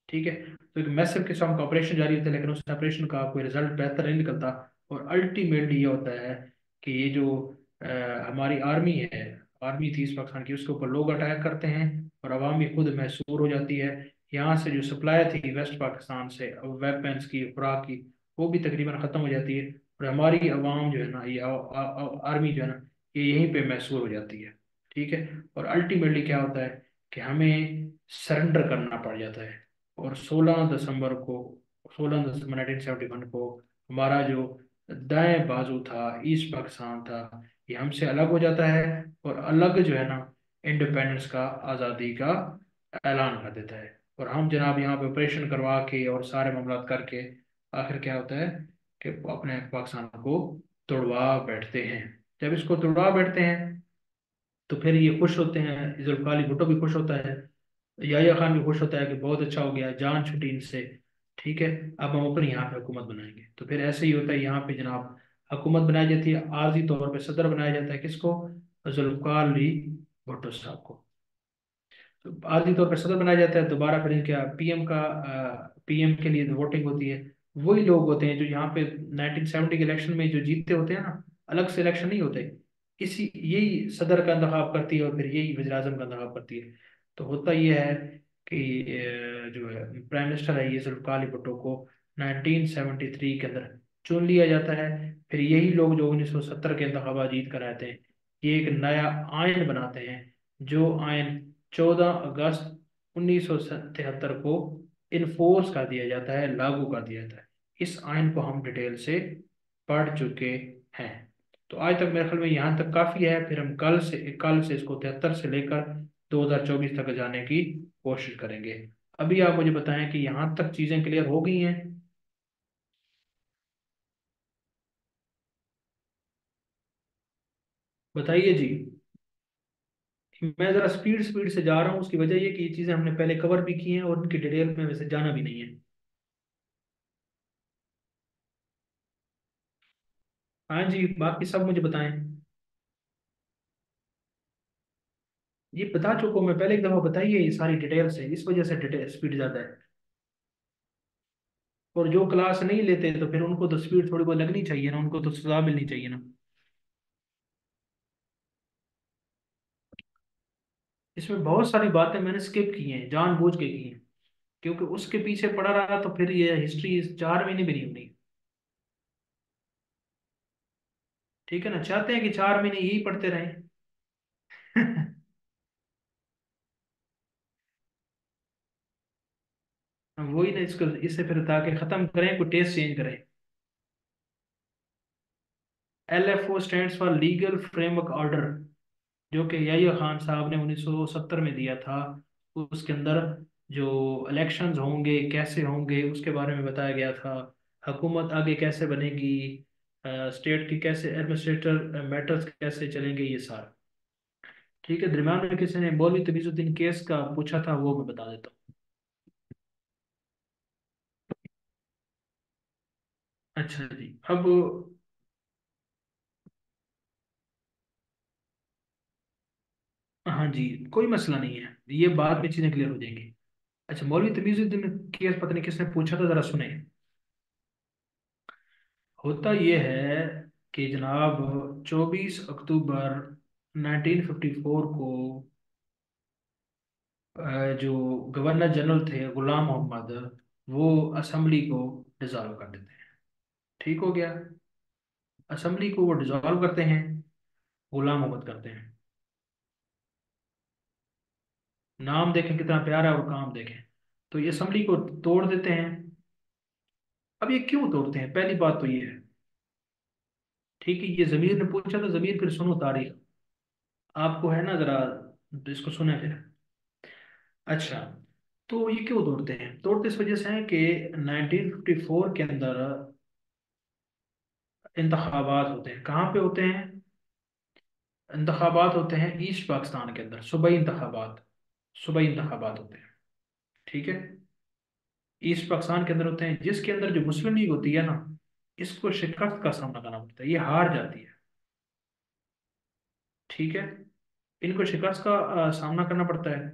A: ठीक है। तो एक मैसिव किस्म का ऑपरेशन जारी होता है, लेकिन उस ऑपरेशन का कोई रिजल्ट बेहतर नहीं निकलता। और अल्टीमेटली ये होता है कि ये जो अ, हमारी आर्मी है, आर्मी थी इस पाकिस्तान की, उसके ऊपर लोग अटैक करते हैं और अवामी खुद मैसूर हो जाती है। यहाँ से जो सप्लाई थी वेस्ट पाकिस्तान से वेपन्स की, खुराक की, वो भी तकरीबन ख़त्म हो जाती है। और हमारी अवाम जो है ना, ये आर्मी जो है ना, ये यहीं पे मैसूर हो जाती है, ठीक है। और अल्टीमेटली क्या होता है कि हमें सरेंडर करना पड़ जाता है। और 16 दिसंबर 1971 को हमारा जो दाएं बाजू था, ईस्ट पाकिस्तान था, ये हमसे अलग हो जाता है। और अलग जो है ना, इंडिपेंडेंस का, आज़ादी का ऐलान कर देता है। और हम जनाब यहाँ पे ऑपरेशन करवा के और सारे मामला करके आखिर क्या होता है कि अपने पाकिस्तान को तोड़वा बैठते हैं। जब इसको तोड़वा बैठते हैं तो फिर ये खुश होते हैं, जुल्फ़िकार भुट्टो भी खुश होता है, याह्या खान भी खुश होता है कि बहुत अच्छा हो गया, जान छुटी इनसे, ठीक है। अब हम अपनी यहाँ पे हुकूमत बनाएंगे। तो फिर ऐसे ही होता है, यहाँ पे जनाब हुकूमत बनाई जाती है, आर्जी तौर पे सदर बनाया जाता है किसको? जुल्फ़िकार भुट्टो साहब को। तो आर्जी तौर पे सदर बनाया जाता है। दोबारा फिर इनका पीएम का, पीएम के लिए वोटिंग होती है। वही लोग होते हैं जो यहाँ पे 1970 के इलेक्शन में जो जीतते होते हैं ना, अलग से इलेक्शन नहीं होते, इसी यही सदर का इंतखाब करती है और फिर यही वज़ीर आज़म का इंतखाब करती है। तो होता यह है कि जो है प्राइम मिनिस्टर है, ये जुल्फ़िकार अली भुट्टो को 1973 के अंदर चुन लिया जाता है। फिर यही लोग जो 1970 के इंतखाबात जीत कर आते हैं, ये एक नया आयन बनाते हैं। जो आयन 14 अगस्त 1973 को इन्फोर्स कर दिया जाता है, लागू कर दिया जाता है। इस आयन को हम डिटेल से पढ़ चुके हैं। तो आज तक मेरे ख्याल में यहाँ तक काफ़ी है। फिर हम कल से इसको 73 से लेकर 2024 तक जाने की कोशिश करेंगे। अभी आप मुझे बताएं कि यहाँ तक चीज़ें क्लियर हो गई हैं? बताइए जी। मैं ज़रा स्पीड स्पीड से जा रहा हूँ, उसकी वजह ये कि ये चीज़ें हमने पहले कवर भी की हैं और उनकी डिटेल में वैसे जाना भी नहीं है। हाँ जी, बाकी सब मुझे बताएं। ये बता चुका हूँ मैं पहले, एक दफ़ा बताइए ये सारी डिटेल से, इस वजह से डिटेल स्पीड ज़्यादा है। और जो क्लास नहीं लेते तो फिर उनको तो स्पीड थोड़ी बहुत लगनी चाहिए ना, उनको तो सजा मिलनी चाहिए ना। इसमें बहुत सारी बातें मैंने स्किप की हैं, जानबूझ के की हैं, क्योंकि उसके पीछे पड़ा रहा तो फिर ये हिस्ट्री 4 महीने भी नहीं होनी। ठीक है ना, चाहते हैं कि 4 महीने यही पढ़ते रहें। वही ना, इसको इससे फिर ताकि खत्म करें, कोई टेस्ट चेंज करें। LFO stands for legal framework order, जो कि याहिया खान साहब ने 1970 में दिया था। उसके अंदर जो इलेक्शंस होंगे कैसे होंगे उसके बारे में बताया गया था। हुकूमत आगे कैसे बनेगी, स्टेट की कैसे एडमिनिस्ट्रेटर मैटर्स कैसे चलेंगे, ये सारा। ठीक है, दरम्यान में किसी ने मौलवी तमीजुद्दीन केस का पूछा था, वो मैं बता देता हूँ। अच्छा जी। अब हाँ जी, कोई मसला नहीं है, ये बाद में चीज़ें क्लियर हो जाएंगी। अच्छा, मौलवी तमीजुद्दीन केस पता नहीं किसने पूछा था, जरा सुने। होता यह है कि जनाब 24 अक्टूबर 1954 को जो गवर्नर जनरल थे गुलाम मोहम्मद, वो असम्बली को डिसॉल्व कर देते हैं। ठीक हो गया, असम्बली को वो डिसॉल्व करते हैं, गुलाम मोहम्मद करते हैं। नाम देखें कितना प्यारा है और काम देखें। तो ये असम्बली को तोड़ देते हैं। अब ये क्यों तोड़ते हैं, पहली बात तो ये है। ठीक है, ये जमीर ने पूछा तो जमीर फिर सुनो तारीख, आपको है ना जरा, तो इसको सुने फिर। अच्छा, तो ये क्यों तोड़ते हैं, तोड़ते इस वजह से हैं कि 1954 के अंदर इंतखाबात होते हैं। कहाँ पे होते हैं इंतखाबात? होते हैं ईस्ट पाकिस्तान के अंदर, सूबाई इंतखाबात। सूबाई इंतखाबात होते हैं। ठीक है, ईस्ट पाकिस्तान के अंदर होते हैं, जिसके अंदर जो मुस्लिम लीग होती है ना, इसको शिकस्त का सामना करना पड़ता है, ये हार जाती है। ठीक है, इनको शिकस्त का सामना करना पड़ता है।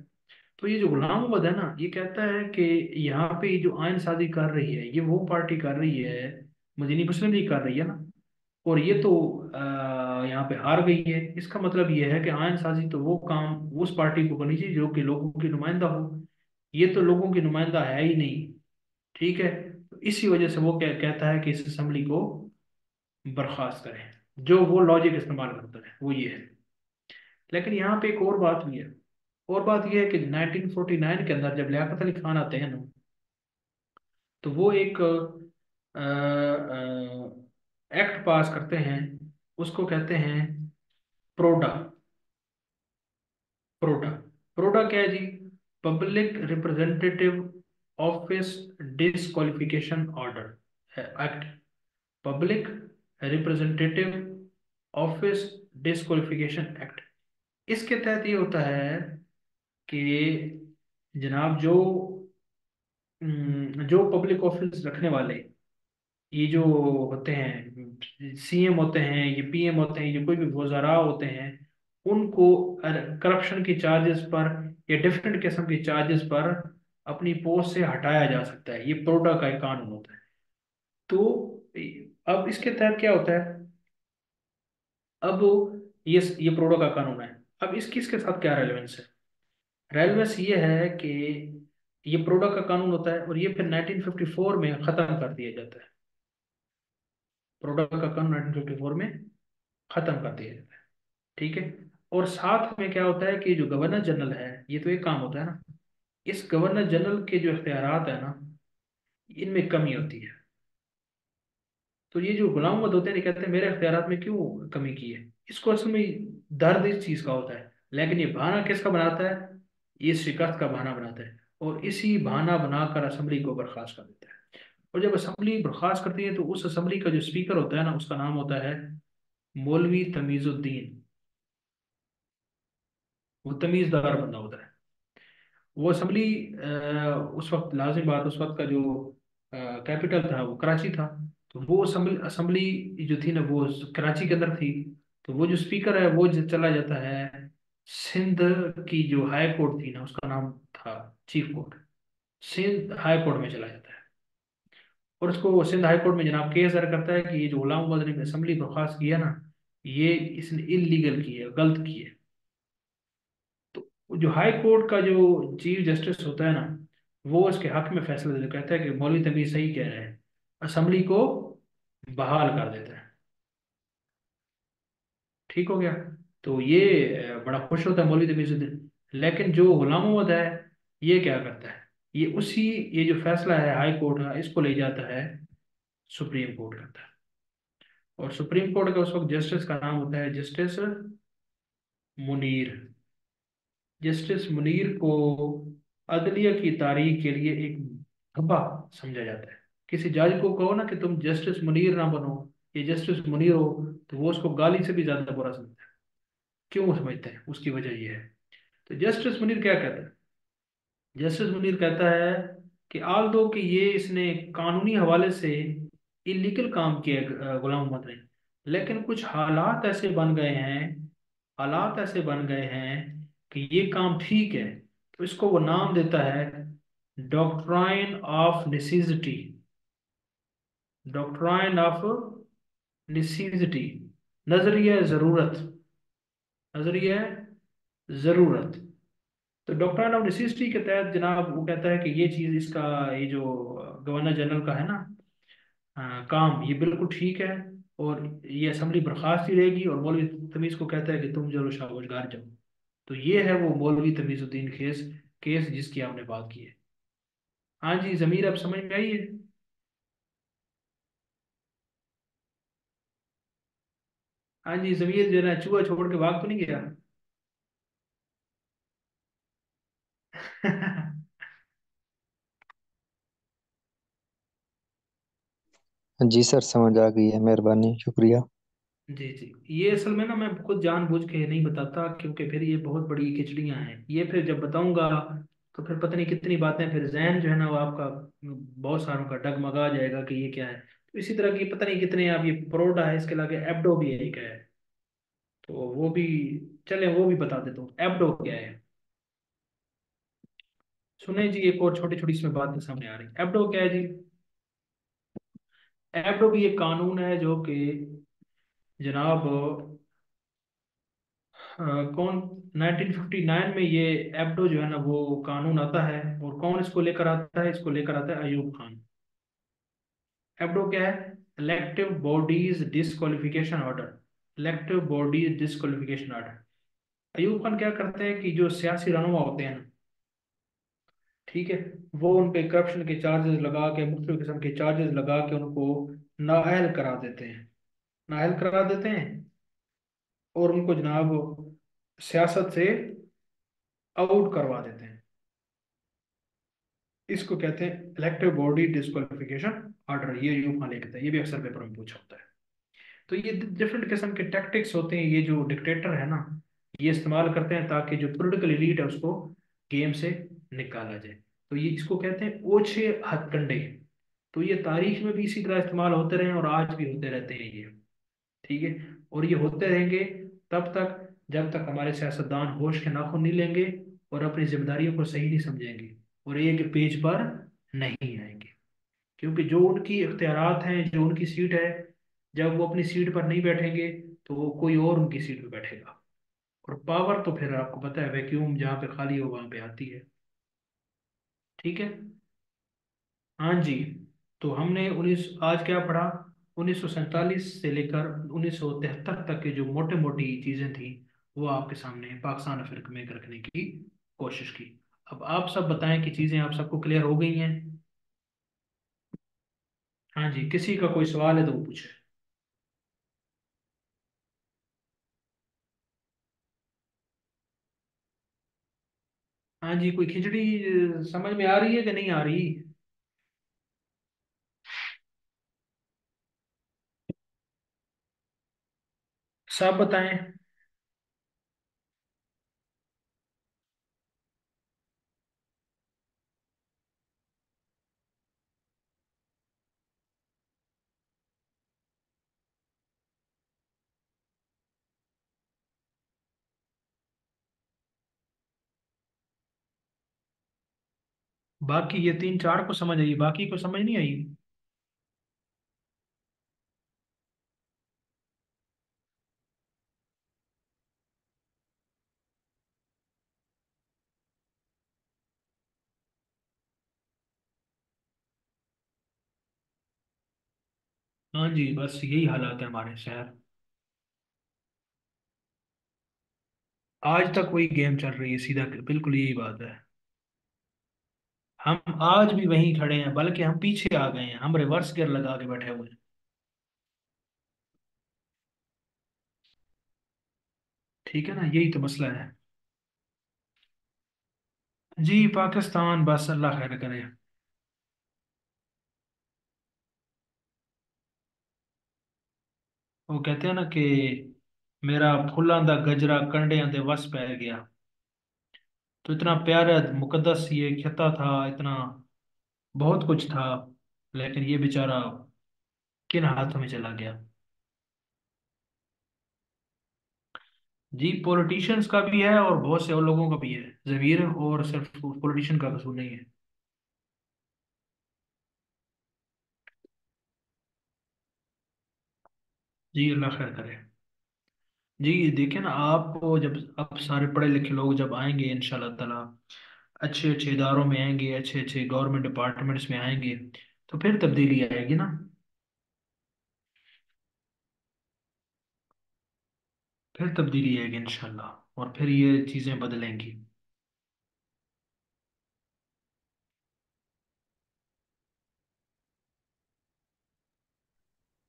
A: तो ये जो गुलाम मोहम्मद है ना, ये कहता है कि यहाँ पे ये जो आयन साजी कर रही है, ये वो पार्टी कर रही है, मदनी मुस्लिम लीग कर रही है ना, और ये तो यहाँ पे हार गई है। इसका मतलब ये है कि आयन साजी तो वो काम उस पार्टी को करनी चाहिए जो कि लोगों की नुमाइंदा हो। ये तो लोगों की नुमाइंदा है ही नहीं। ठीक है, तो इसी वजह से वो कहता है कि इस असेंबली को बर्खास्त करें। जो वो लॉजिक इस्तेमाल करता है वो ये है। लेकिन यहाँ पे एक और बात भी है। और बात यह है कि 1949 के अंदर जब लियाकत अली खान आते हैं ना, तो वो एक एक्ट पास करते हैं, उसको कहते हैं प्रोडा। प्रोडा, प्रोडा क्या है जी? Public representative office disqualification order act. Public representative office disqualification act. इसके तहत ये होता है कि जनाब जो पब्लिक ऑफिस रखने वाले, ये जो होते हैं CM होते हैं, ये PM होते हैं, ये कोई भी वज़रा होते हैं, उनको करप्शन के चार्जेस पर या डिफरेंट किस्म के चार्जेस पर अपनी पोस्ट से हटाया जा सकता है। ये प्रोडा का एक कानून होता है। तो अब इसके तहत क्या होता है, अब ये प्रोडा का कानून है। अब इसकी इसके साथ क्या रेलेवेंस है? रेलेवेंस ये है कि ये प्रोडा का कानून होता है और ये फिर 1954 में खत्म कर दिया जाता है। प्रोडा का कानून 1954 में खत्म कर दिया जाता है। ठीक है, और साथ में क्या होता है कि जो गवर्नर जनरल है, ये तो एक काम होता है ना, इस गवर्नर जनरल के जो इख्तियारात है ना, इनमें कमी होती है। तो ये जो गुलाम मोहम्मद होते हैं, ये कहते हैं मेरे इख्तियारात में क्यों कमी की है। इसको असल में दर्द इस चीज़ का होता है, लेकिन ये बहाना किसका बनाता है? ये शिकस्त का बहाना बनाता है, और इसी बहाना बनाकर असम्बली को बर्खास्त कर देता है। और जब असम्बली बर्खास्त करती है तो उस असम्बली का जो स्पीकर होता है ना, उसका नाम होता है मौलवी तमीजुद्दीन। वो तमीजदार बंदा होता है। वो असम्बली उस वक्त लाजिम बात, उस वक्त का जो कैपिटल था वो कराची था। तो वो असम्बली असम्बली जो थी ना, वो कराची के अंदर थी। तो वो जो स्पीकर है वो चला जाता है सिंध की जो हाई कोर्ट थी ना, उसका नाम था chief court, Sindh high court में चला जाता है। और उसको सिंध हाई कोर्ट में जनाब केस दर्ज करता है कि ये जो गुलाम मोहम्मद ने असम्बली बर्खास्त किया ना, ये इसने इलीगल की है, गलत की है। जो हाई कोर्ट का जो चीफ जस्टिस होता है ना, वो उसके हक में फैसला देता कहता है कि मौलवी तमीज सही कह रहे हैं, असेंबली को बहाल कर देता है। ठीक हो गया। तो ये बड़ा खुश होता है मौलवी तमीजुद्दीन। लेकिन जो गुलाम मोहम्मद है, ये क्या करता है, ये उसी, ये जो फैसला है हाई कोर्ट का, इसको ले जाता है सुप्रीम कोर्ट करता है। और सुप्रीम कोर्ट का उस वक्त जस्टिस का नाम होता है जस्टिस मुनीर। जस्टिस मुनीर को अदलिया की तारीख के लिए एक धब्बा समझा जाता है। किसी जज को कहो ना कि तुम जस्टिस मुनीर ना बनो, ये जस्टिस मुनीर हो, तो वो उसको गाली से भी ज्यादा बुरा समझता है। क्यों समझते हैं, उसकी वजह ये है। तो जस्टिस मुनीर क्या कहता है, जस्टिस मुनीर कहता है कि आल दो कि ये इसने कानूनी हवाले से इलीगल काम किया गुलाम मोहम्मद ने, लेकिन कुछ हालात ऐसे बन गए हैं, हालात ऐसे बन गए हैं कि ये काम ठीक है। तो इसको वो नाम देता है doctrine of necessity. Doctrine of necessity, नजरिया जरूरत, नजरिया जरूरत। तो डॉक्ट्राइन ऑफ नेसेसिटी के तहत जनाब वो कहता है कि ये चीज, इसका ये जो गवर्नर जनरल का है ना, काम, ये बिल्कुल ठीक है। और ये असेंबली बर्खास्त ही रहेगी, और मौलवी तमीज को कहता है कि तुम चलो शाबाश जाओ। तो ये है वो मौलवी तमीजुद्दीन केस, केस जिसकी आपने बात की है। हाँ जी जमीर, अब समझ में आई है। हाँ जी जमीर, जो है ना, चूहा छोड़ के भाग तो नहीं गया।
B: जी सर, समझ आ गई है, मेहरबानी, शुक्रिया।
A: जी जी, ये असल में ना मैं खुद जानबूझ के नहीं बताता, क्योंकि फिर ये बहुत बड़ी खिचड़ियां हैं, ये फिर जब बताऊंगा तो फिर पता नहीं कितनी बातें, फिर जहन जो है ना वो आपका बहुत सारों का डगमगा जाएगा कि ये क्या है। तो इसी तरह की पता नहीं कितने, आप ये प्रोडा है, इसके अलावा एब्डो भी है, एक है। तो वो भी, चले वो भी बता देता हूँ एब्डो क्या है। सुने जी, एक और छोटी छोटी इसमें बातें सामने आ रही। एब्डो क्या है जी, एब्डो भी एक कानून है जो कि जनाब कौन, 1959 में ये एब्डो जो है ना वो कानून आता है। और कौन इसको लेकर आता है, इसको लेकर आता है अयूब खान। एब्डो क्या है, elective bodies disqualification order, elective bodies disqualification order. Ayub Khan क्या करते हैं कि जो सियासी रहनुमा होते हैं ना, ठीक है, वो उन पे करप्शन के चार्जेस लगा के, मुख्तलिफ किस्म के चार्जेस लगा के उनको नाअहल करा देते हैं, नाअहल करा देते हैं। और उनको जनाब सियासत से आउट करवा देते हैं। इसको कहते हैं इलेक्टिव बॉडी डिस्क्वालिफिकेशन ऑर्डर। ये यूं लिखता है, ये भी अक्सर पेपर में पूछा होता है। तो ये डिफरेंट किस्म के टैक्टिक्स होते हैं, ये जो डिक्टेटर है ना, ये इस्तेमाल करते हैं ताकि जो पॉलिटिकल एलीट है उसको गेम से निकाला जाए। तो ये इसको कहते हैं ओछे हथकंडे। तो ये तारीख में भी इसी तरह इस्तेमाल होते रहे और आज भी होते रहते हैं ये। ठीक है। और ये होते रहेंगे तब तक जब तक हमारे सियासतदान होश के नाखुन नहीं लेंगे और अपनी जिम्मेदारियों को सही नहीं समझेंगे और एक पेज पर नहीं आएंगे। क्योंकि जो उनकी इख्तियारात हैं, जो उनकी सीट है, जब वो अपनी सीट पर नहीं बैठेंगे तो वो कोई और उनकी सीट पर बैठेगा। और पावर तो फिर आपको पता है, वैक्यूम जहाँ पे खाली हो वहां पे आती है। ठीक है। हाँ जी। तो हमने उन्नीस आज क्या पढ़ा, 1947 से लेकर 1973 तक के जो मोटे मोटी चीजें थी, वो आपके सामने पाकिस्तान और फिर में रखने की कोशिश की। अब आप सब बताएं कि चीजें आप सबको क्लियर हो गई हैं। हाँ जी, किसी का कोई सवाल है तो वो पूछे। हाँ जी, कोई खिचड़ी समझ में आ रही है कि नहीं आ रही। सब बताएं। बाकी ये तीन चार को समझ आई, बाकी को समझ नहीं आई। हाँ जी, बस यही हालात है हमारे शहर। आज तक वही गेम चल रही है, सीधा बिल्कुल यही बात है। हम आज भी वहीं खड़े हैं, बल्कि हम पीछे आ गए हैं, हम रिवर्स गियर लगा के बैठे हुए हैं। ठीक है ना, यही तो मसला है। जी पाकिस्तान, बस अल्लाह खैर करे। वो कहते हैं ना कि मेरा फुल्लां दा गजरा कंडियां दे वस पै गया। तो इतना प्यारा मुकद्दस ये खता था, इतना बहुत कुछ था, लेकिन ये बेचारा किन हाथों में चला गया। जी पॉलिटिशियंस का भी है और बहुत से और लोगों का भी है, जमीर और सिर्फ पॉलिटिशियन का कसूर नहीं है। जी अल्लाह खैर करे। जी देखिए ना, आप जब अब सारे पढ़े लिखे लोग जब आएंगे इंशाल्लाह ताला, अच्छे अच्छे इदारों में आएंगे, अच्छे अच्छे गवर्नमेंट डिपार्टमेंट्स में आएंगे, तो फिर तब्दीली आएगी ना। फिर तब्दीली आएगी इंशाल्लाह, और फिर ये चीज़ें बदलेंगी।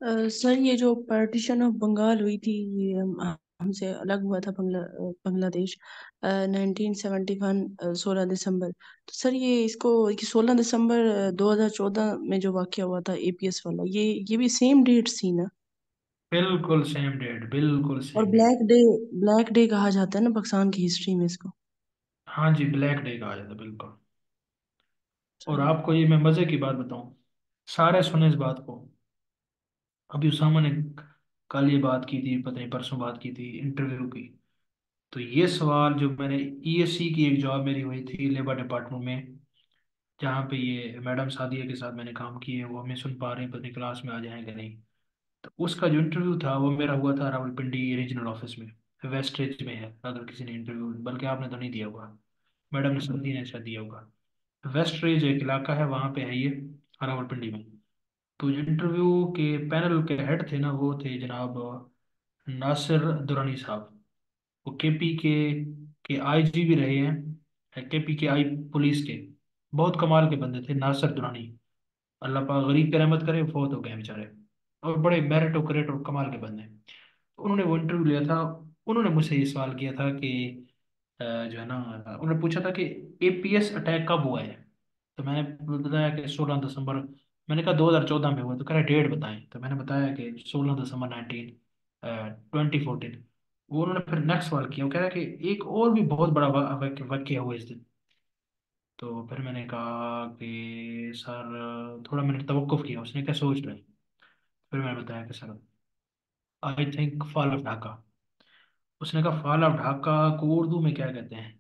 C: सर, ये जो पार्टीशन ऑफ बंगाल हुई थी, ये हमसे अलग हुआ था बांग्लादेश 1971, 16 दिसंबर। तो सर, ये 16 दिसंबर 2014 में जो वाकया हुआ था एपीएस वाला, ये भी सेम डेट थी ना?
A: बिल्कुल सेम डेट, बिल्कुल
C: और
A: सेम डेट।
C: ब्लैक डे कहा जाता है ना पाकिस्तान की हिस्ट्री में इसको।
A: हाँ जी, ब्लैक डे कहा जाता है बिल्कुल। और
C: सही।
A: आपको ये मैं मज़े की बात बताऊं, सारे सुने इस बात को। अभी उसामा ने कल ये बात की थी, पता नहीं परसों बात की थी इंटरव्यू की। तो ये सवाल जो मैंने ईएससी की एक जॉब मेरी हुई थी लेबर डिपार्टमेंट में, जहाँ पे ये मैडम सादिया के साथ मैंने काम किए, वो हमें सुन पा रहे हैं, पता नहीं क्लास में आ जाएंगे नहीं। तो उसका जो इंटरव्यू था वो मेरा हुआ था रावलपिंडी रीजनल ऑफिस में, वेस्टेज में है। अगर किसी ने इंटरव्यू, बल्कि आपने तो नहीं दिया होगा, मैडम ने सादी ने शायद दिया होगा। वेस्ट रेंज एक इलाका है, वहाँ पे है ये, रावलपिंडी में। तो इंटरव्यू के पैनल के हेड थे ना, वो थे जनाब नासिर दुरानी साहब। वो केपी के आईजी भी रहे हैं, केपी के आई पुलिस के। बहुत कमाल के बंदे थे नासिर दुरानी। अल्लाह पाक गरीब की रहमत करे, फोत हो गए बेचारे। और बड़े मेरिटोक्रेट और कमाल के बंदे। तो उन्होंने वो इंटरव्यू लिया था। उन्होंने मुझसे ये सवाल किया था कि जो है ना, उन्होंने पूछा था कि एपीएस अटैक कब हुआ है। तो मैंने बताया कि 16 दिसंबर। मैंने कहा 2014 में हुआ, तो कह रहे डेट बताएं। तो मैंने बताया कि 16 दिसंबर 2014। वो उन्होंने फिर नेक्स्ट सवाल किया, वो कह रहा है कि एक और भी बहुत बड़ा वाक्य हुआ इस दिन। तो फिर मैंने कहा कि सर, थोड़ा मैंने तवक्कुफ किया, उसने क्या सोच रहे हैं। फिर मैंने बताया कि sir, I think fall of Dhaka. उसने कहा फॉल ऑफ ढाका को उर्दू में क्या कहते हैं।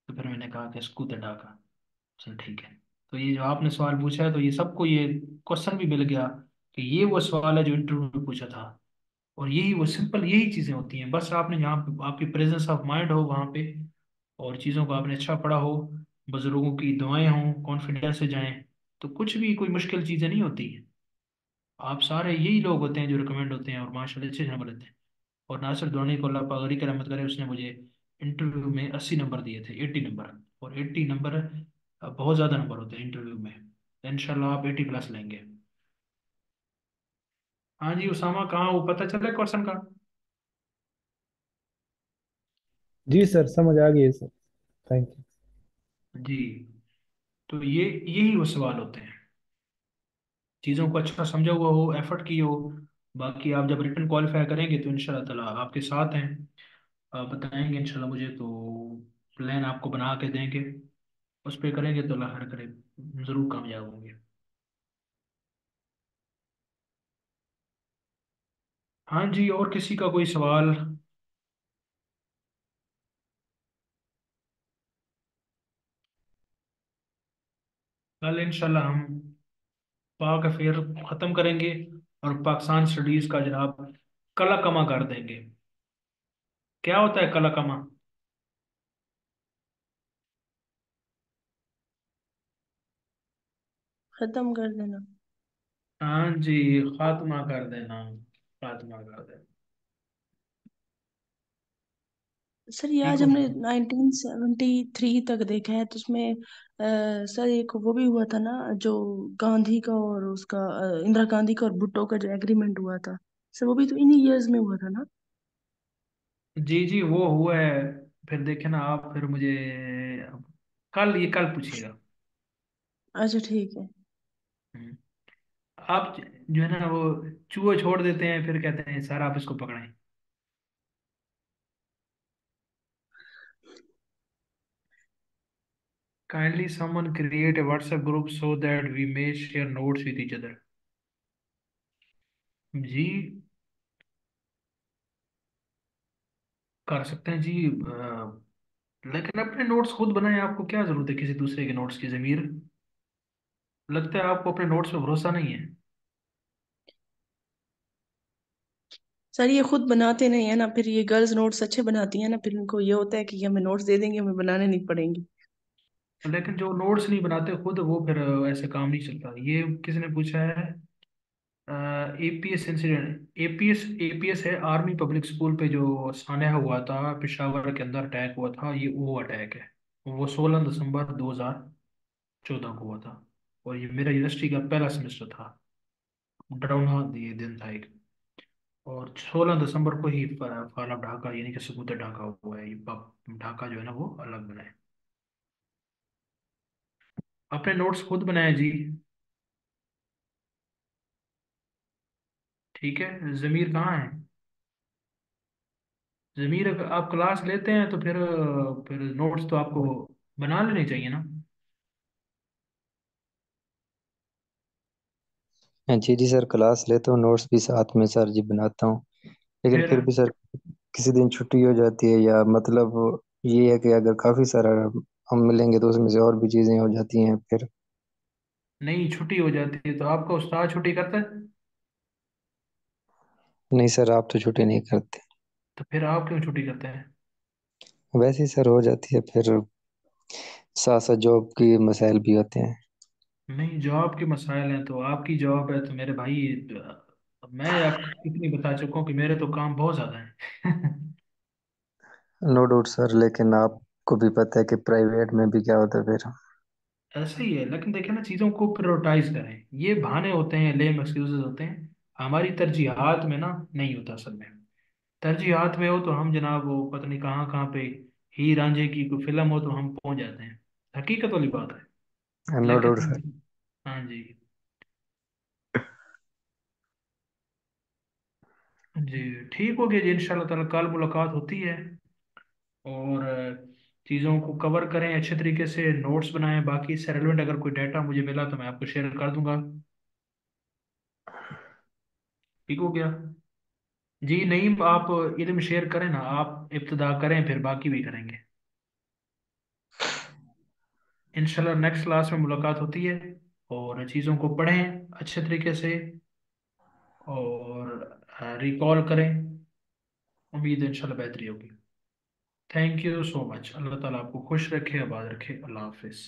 A: तो फिर मैंने कहा कि सकूत ढाका। चल ठीक है। तो ये जो आपने सवाल पूछा है, तो ये सबको ये क्वेश्चन भी मिल गया कि ये वो सवाल है जो इंटरव्यू में पूछा था। और यही वो सिंपल यही चीज़ें होती हैं, बस आपने जहाँ पे आपकी प्रेजेंस ऑफ माइंड हो वहाँ पे, और चीज़ों को आपने अच्छा पढ़ा हो, बुजुर्गों की दुआएं हों, कॉन्फिडेंस से जाएं, तो कुछ भी कोई मुश्किल चीज़ें नहीं होती हैं। आप सारे यही लोग होते हैं जो रिकमेंड होते हैं और माशाल्लाह अच्छे नंबर लेते हैं। और नासिर दुरानी को अल्लाह पाक गनी की रहमत करे, उसने मुझे इंटरव्यू में 80 नंबर दिए थे, 80 नंबर। और 80 नंबर बहुत ज़्यादा नंबर होते हैं इंटरव्यू में। इंशाल्लाह आप 80 प्लस लेंगे। हाँ जी उसामा, कहाँ वो पता चला क्वेश्चन का?
D: जी सर, समझ आ गई है सर। Thank you.
A: जी। तो ये यही वो सवाल होते हैं, चीज़ों को अच्छा समझा हुआ हो, एफर्ट की हो। बाकी आप जब रिटर्न क्वालिफाई करेंगे तो इंशाल्लाह ताला आपके साथ हैं। आप बताएंगे इंशाल्लाह मुझे, तो प्लान आपको बना के देंगे, उस पर करेंगे तो अल्लाह खैर करे, ज़रूर कामयाब होंगे। हाँ जी, और किसी का कोई सवाल? कल इंशाल्लाह हम पाक अफेयर ख़त्म करेंगे, और पाकिस्तान स्टडीज़ का जनाब कला कमा कर देंगे। क्या होता है कला कमा?
C: खत्म कर देना।
A: हाँ जी, खात्मा कर देना, खात्मा कर देना।
C: सर ये
A: ठीक
C: आज
A: हो
C: हमने
A: गया।
C: 1973 तक देखा है, तो उसमें सर एक वो भी हुआ था ना, जो गांधी का और उसका इंदिरा गांधी का और भुट्टो का जो एग्रीमेंट हुआ था, सर वो भी तो इन्हीं ईयर्स में हुआ था ना।
A: जी जी, वो हुआ है। फिर देखे ना आप, फिर मुझे कल, ये कल पूछिएगा।
C: अच्छा ठीक है।
A: हम्म। आप जो है ना वो चूहे छोड़ देते हैं, फिर कहते हैं सर आप इसको पकड़ें। Kindly someone create a WhatsApp group so that we may share notes with each other। जी, कर सकते हैं जी। लेकिन अपने नोट्स खुद बनाएं, आपको क्या जरूरत है किसी दूसरे के नोट्स की, जमीर? लगता है आपको अपने नोट्स पे भरोसा नहीं है।
C: सर ये खुद बनाते नहीं है ना, फिर ये गर्ल्स नोट्स अच्छे बनाती हैं ना, फिर उनको ये होता है कि हमें नोट्स दे देंगे, हमें बनाने नहीं पड़ेंगे।
A: लेकिन जो नोट्स नहीं बनाते खुद, वो फिर ऐसे काम नहीं चलता। ये किसने पूछा है? एपीएस इंसिडेंट, एपीएस, एपीएस है आर्मी पब्लिक स्कूल पे जो सान्या हुआ था, पेशावर के अंदर अटैक हुआ था, ये वो अटैक है। वो 16 दिसंबर 2014 को हुआ था। और ये मेरा यूनिवर्सिटी का पहला सेमेस्टर था। डरावना ये दिन था एक। और 16 दिसंबर को ही फाल ऑफ ढाका, यानी कि सबूत ढाका हुआ है। ये ढाका जो है ना वो अलग बना है। अपने नोट्स खुद बनाए जी। ठीक है, जमीर कहाँ है? जमीर, अगर आप क्लास लेते हैं तो फिर नोट्स तो आपको बना लेने चाहिए ना।
B: हाँ जी जी सर, क्लास लेता हूँ, नोट्स भी साथ में सर जी बनाता हूँ। लेकिन
A: फिर
B: फिर भी सर किसी दिन छुट्टी हो जाती है, या मतलब ये है कि अगर काफ़ी सारा हम मिलेंगे तो उसमें से और भी चीज़ें हो जाती हैं फिर।
A: नहीं, छुट्टी हो जाती है तो आपका उस्ताद छुट्टी करता है?
B: नहीं सर, आप तो छुट्टी नहीं करते।
A: तो फिर आप क्यों छुट्टी करते हैं?
B: वैसे ही सर हो जाती है, फिर साथ साथ जॉब की मसाइल भी होते हैं।
A: नहीं, जॉब के मसाइल हैं तो आपकी जॉब है तो मेरे भाई, मैं आपको कितनी बता चुका हूँ कि मेरे तो काम बहुत ज़्यादा है।
B: नो डाउट सर, लेकिन आपको भी पता है कि प्राइवेट में भी क्या होता है फिर।
A: ऐसा ही है, लेकिन देखे ना, चीज़ों को प्रायोरिटाइज करें। ये बहाने होते हैं, लेम एक्सक्यूजेस होते हैं। हमारी तरजीहात में ना नहीं होता असल में। तरजीहात में हो तो हम जनाब वो पता नहीं कहाँ कहाँ पे, हीर रांझे की कोई फिल्म हो तो हम पहुंच जाते हैं। हकीकत वाली बात है।
B: नो डाउट
A: लेकिन
B: सर।
A: हाँ जी। जी, ठीक हो गया जी, इंशाल्लाह ताला कल मुलाकात होती है। और चीज़ों को कवर करें अच्छे तरीके से, नोट्स बनाएं, बाकी इससे रेलिवेंट अगर कोई डाटा मुझे मिला तो मैं आपको शेयर कर दूंगा। ठीक हो गया जी। नहीं, आप इल्म शेयर करें ना, आप इब्तिदा करें फिर बाकी भी करेंगे। इंशाल्लाह नेक्स्ट क्लास में मुलाकात होती है। और चीज़ों को पढ़ें अच्छे तरीके से, और रिकॉल करें। उम्मीद है इंशाल्लाह बेहतरी होगी। Thank you so much. अल्लाह ताला आपको खुश रखे, आबाद रखे। अल्लाह हाफिज़।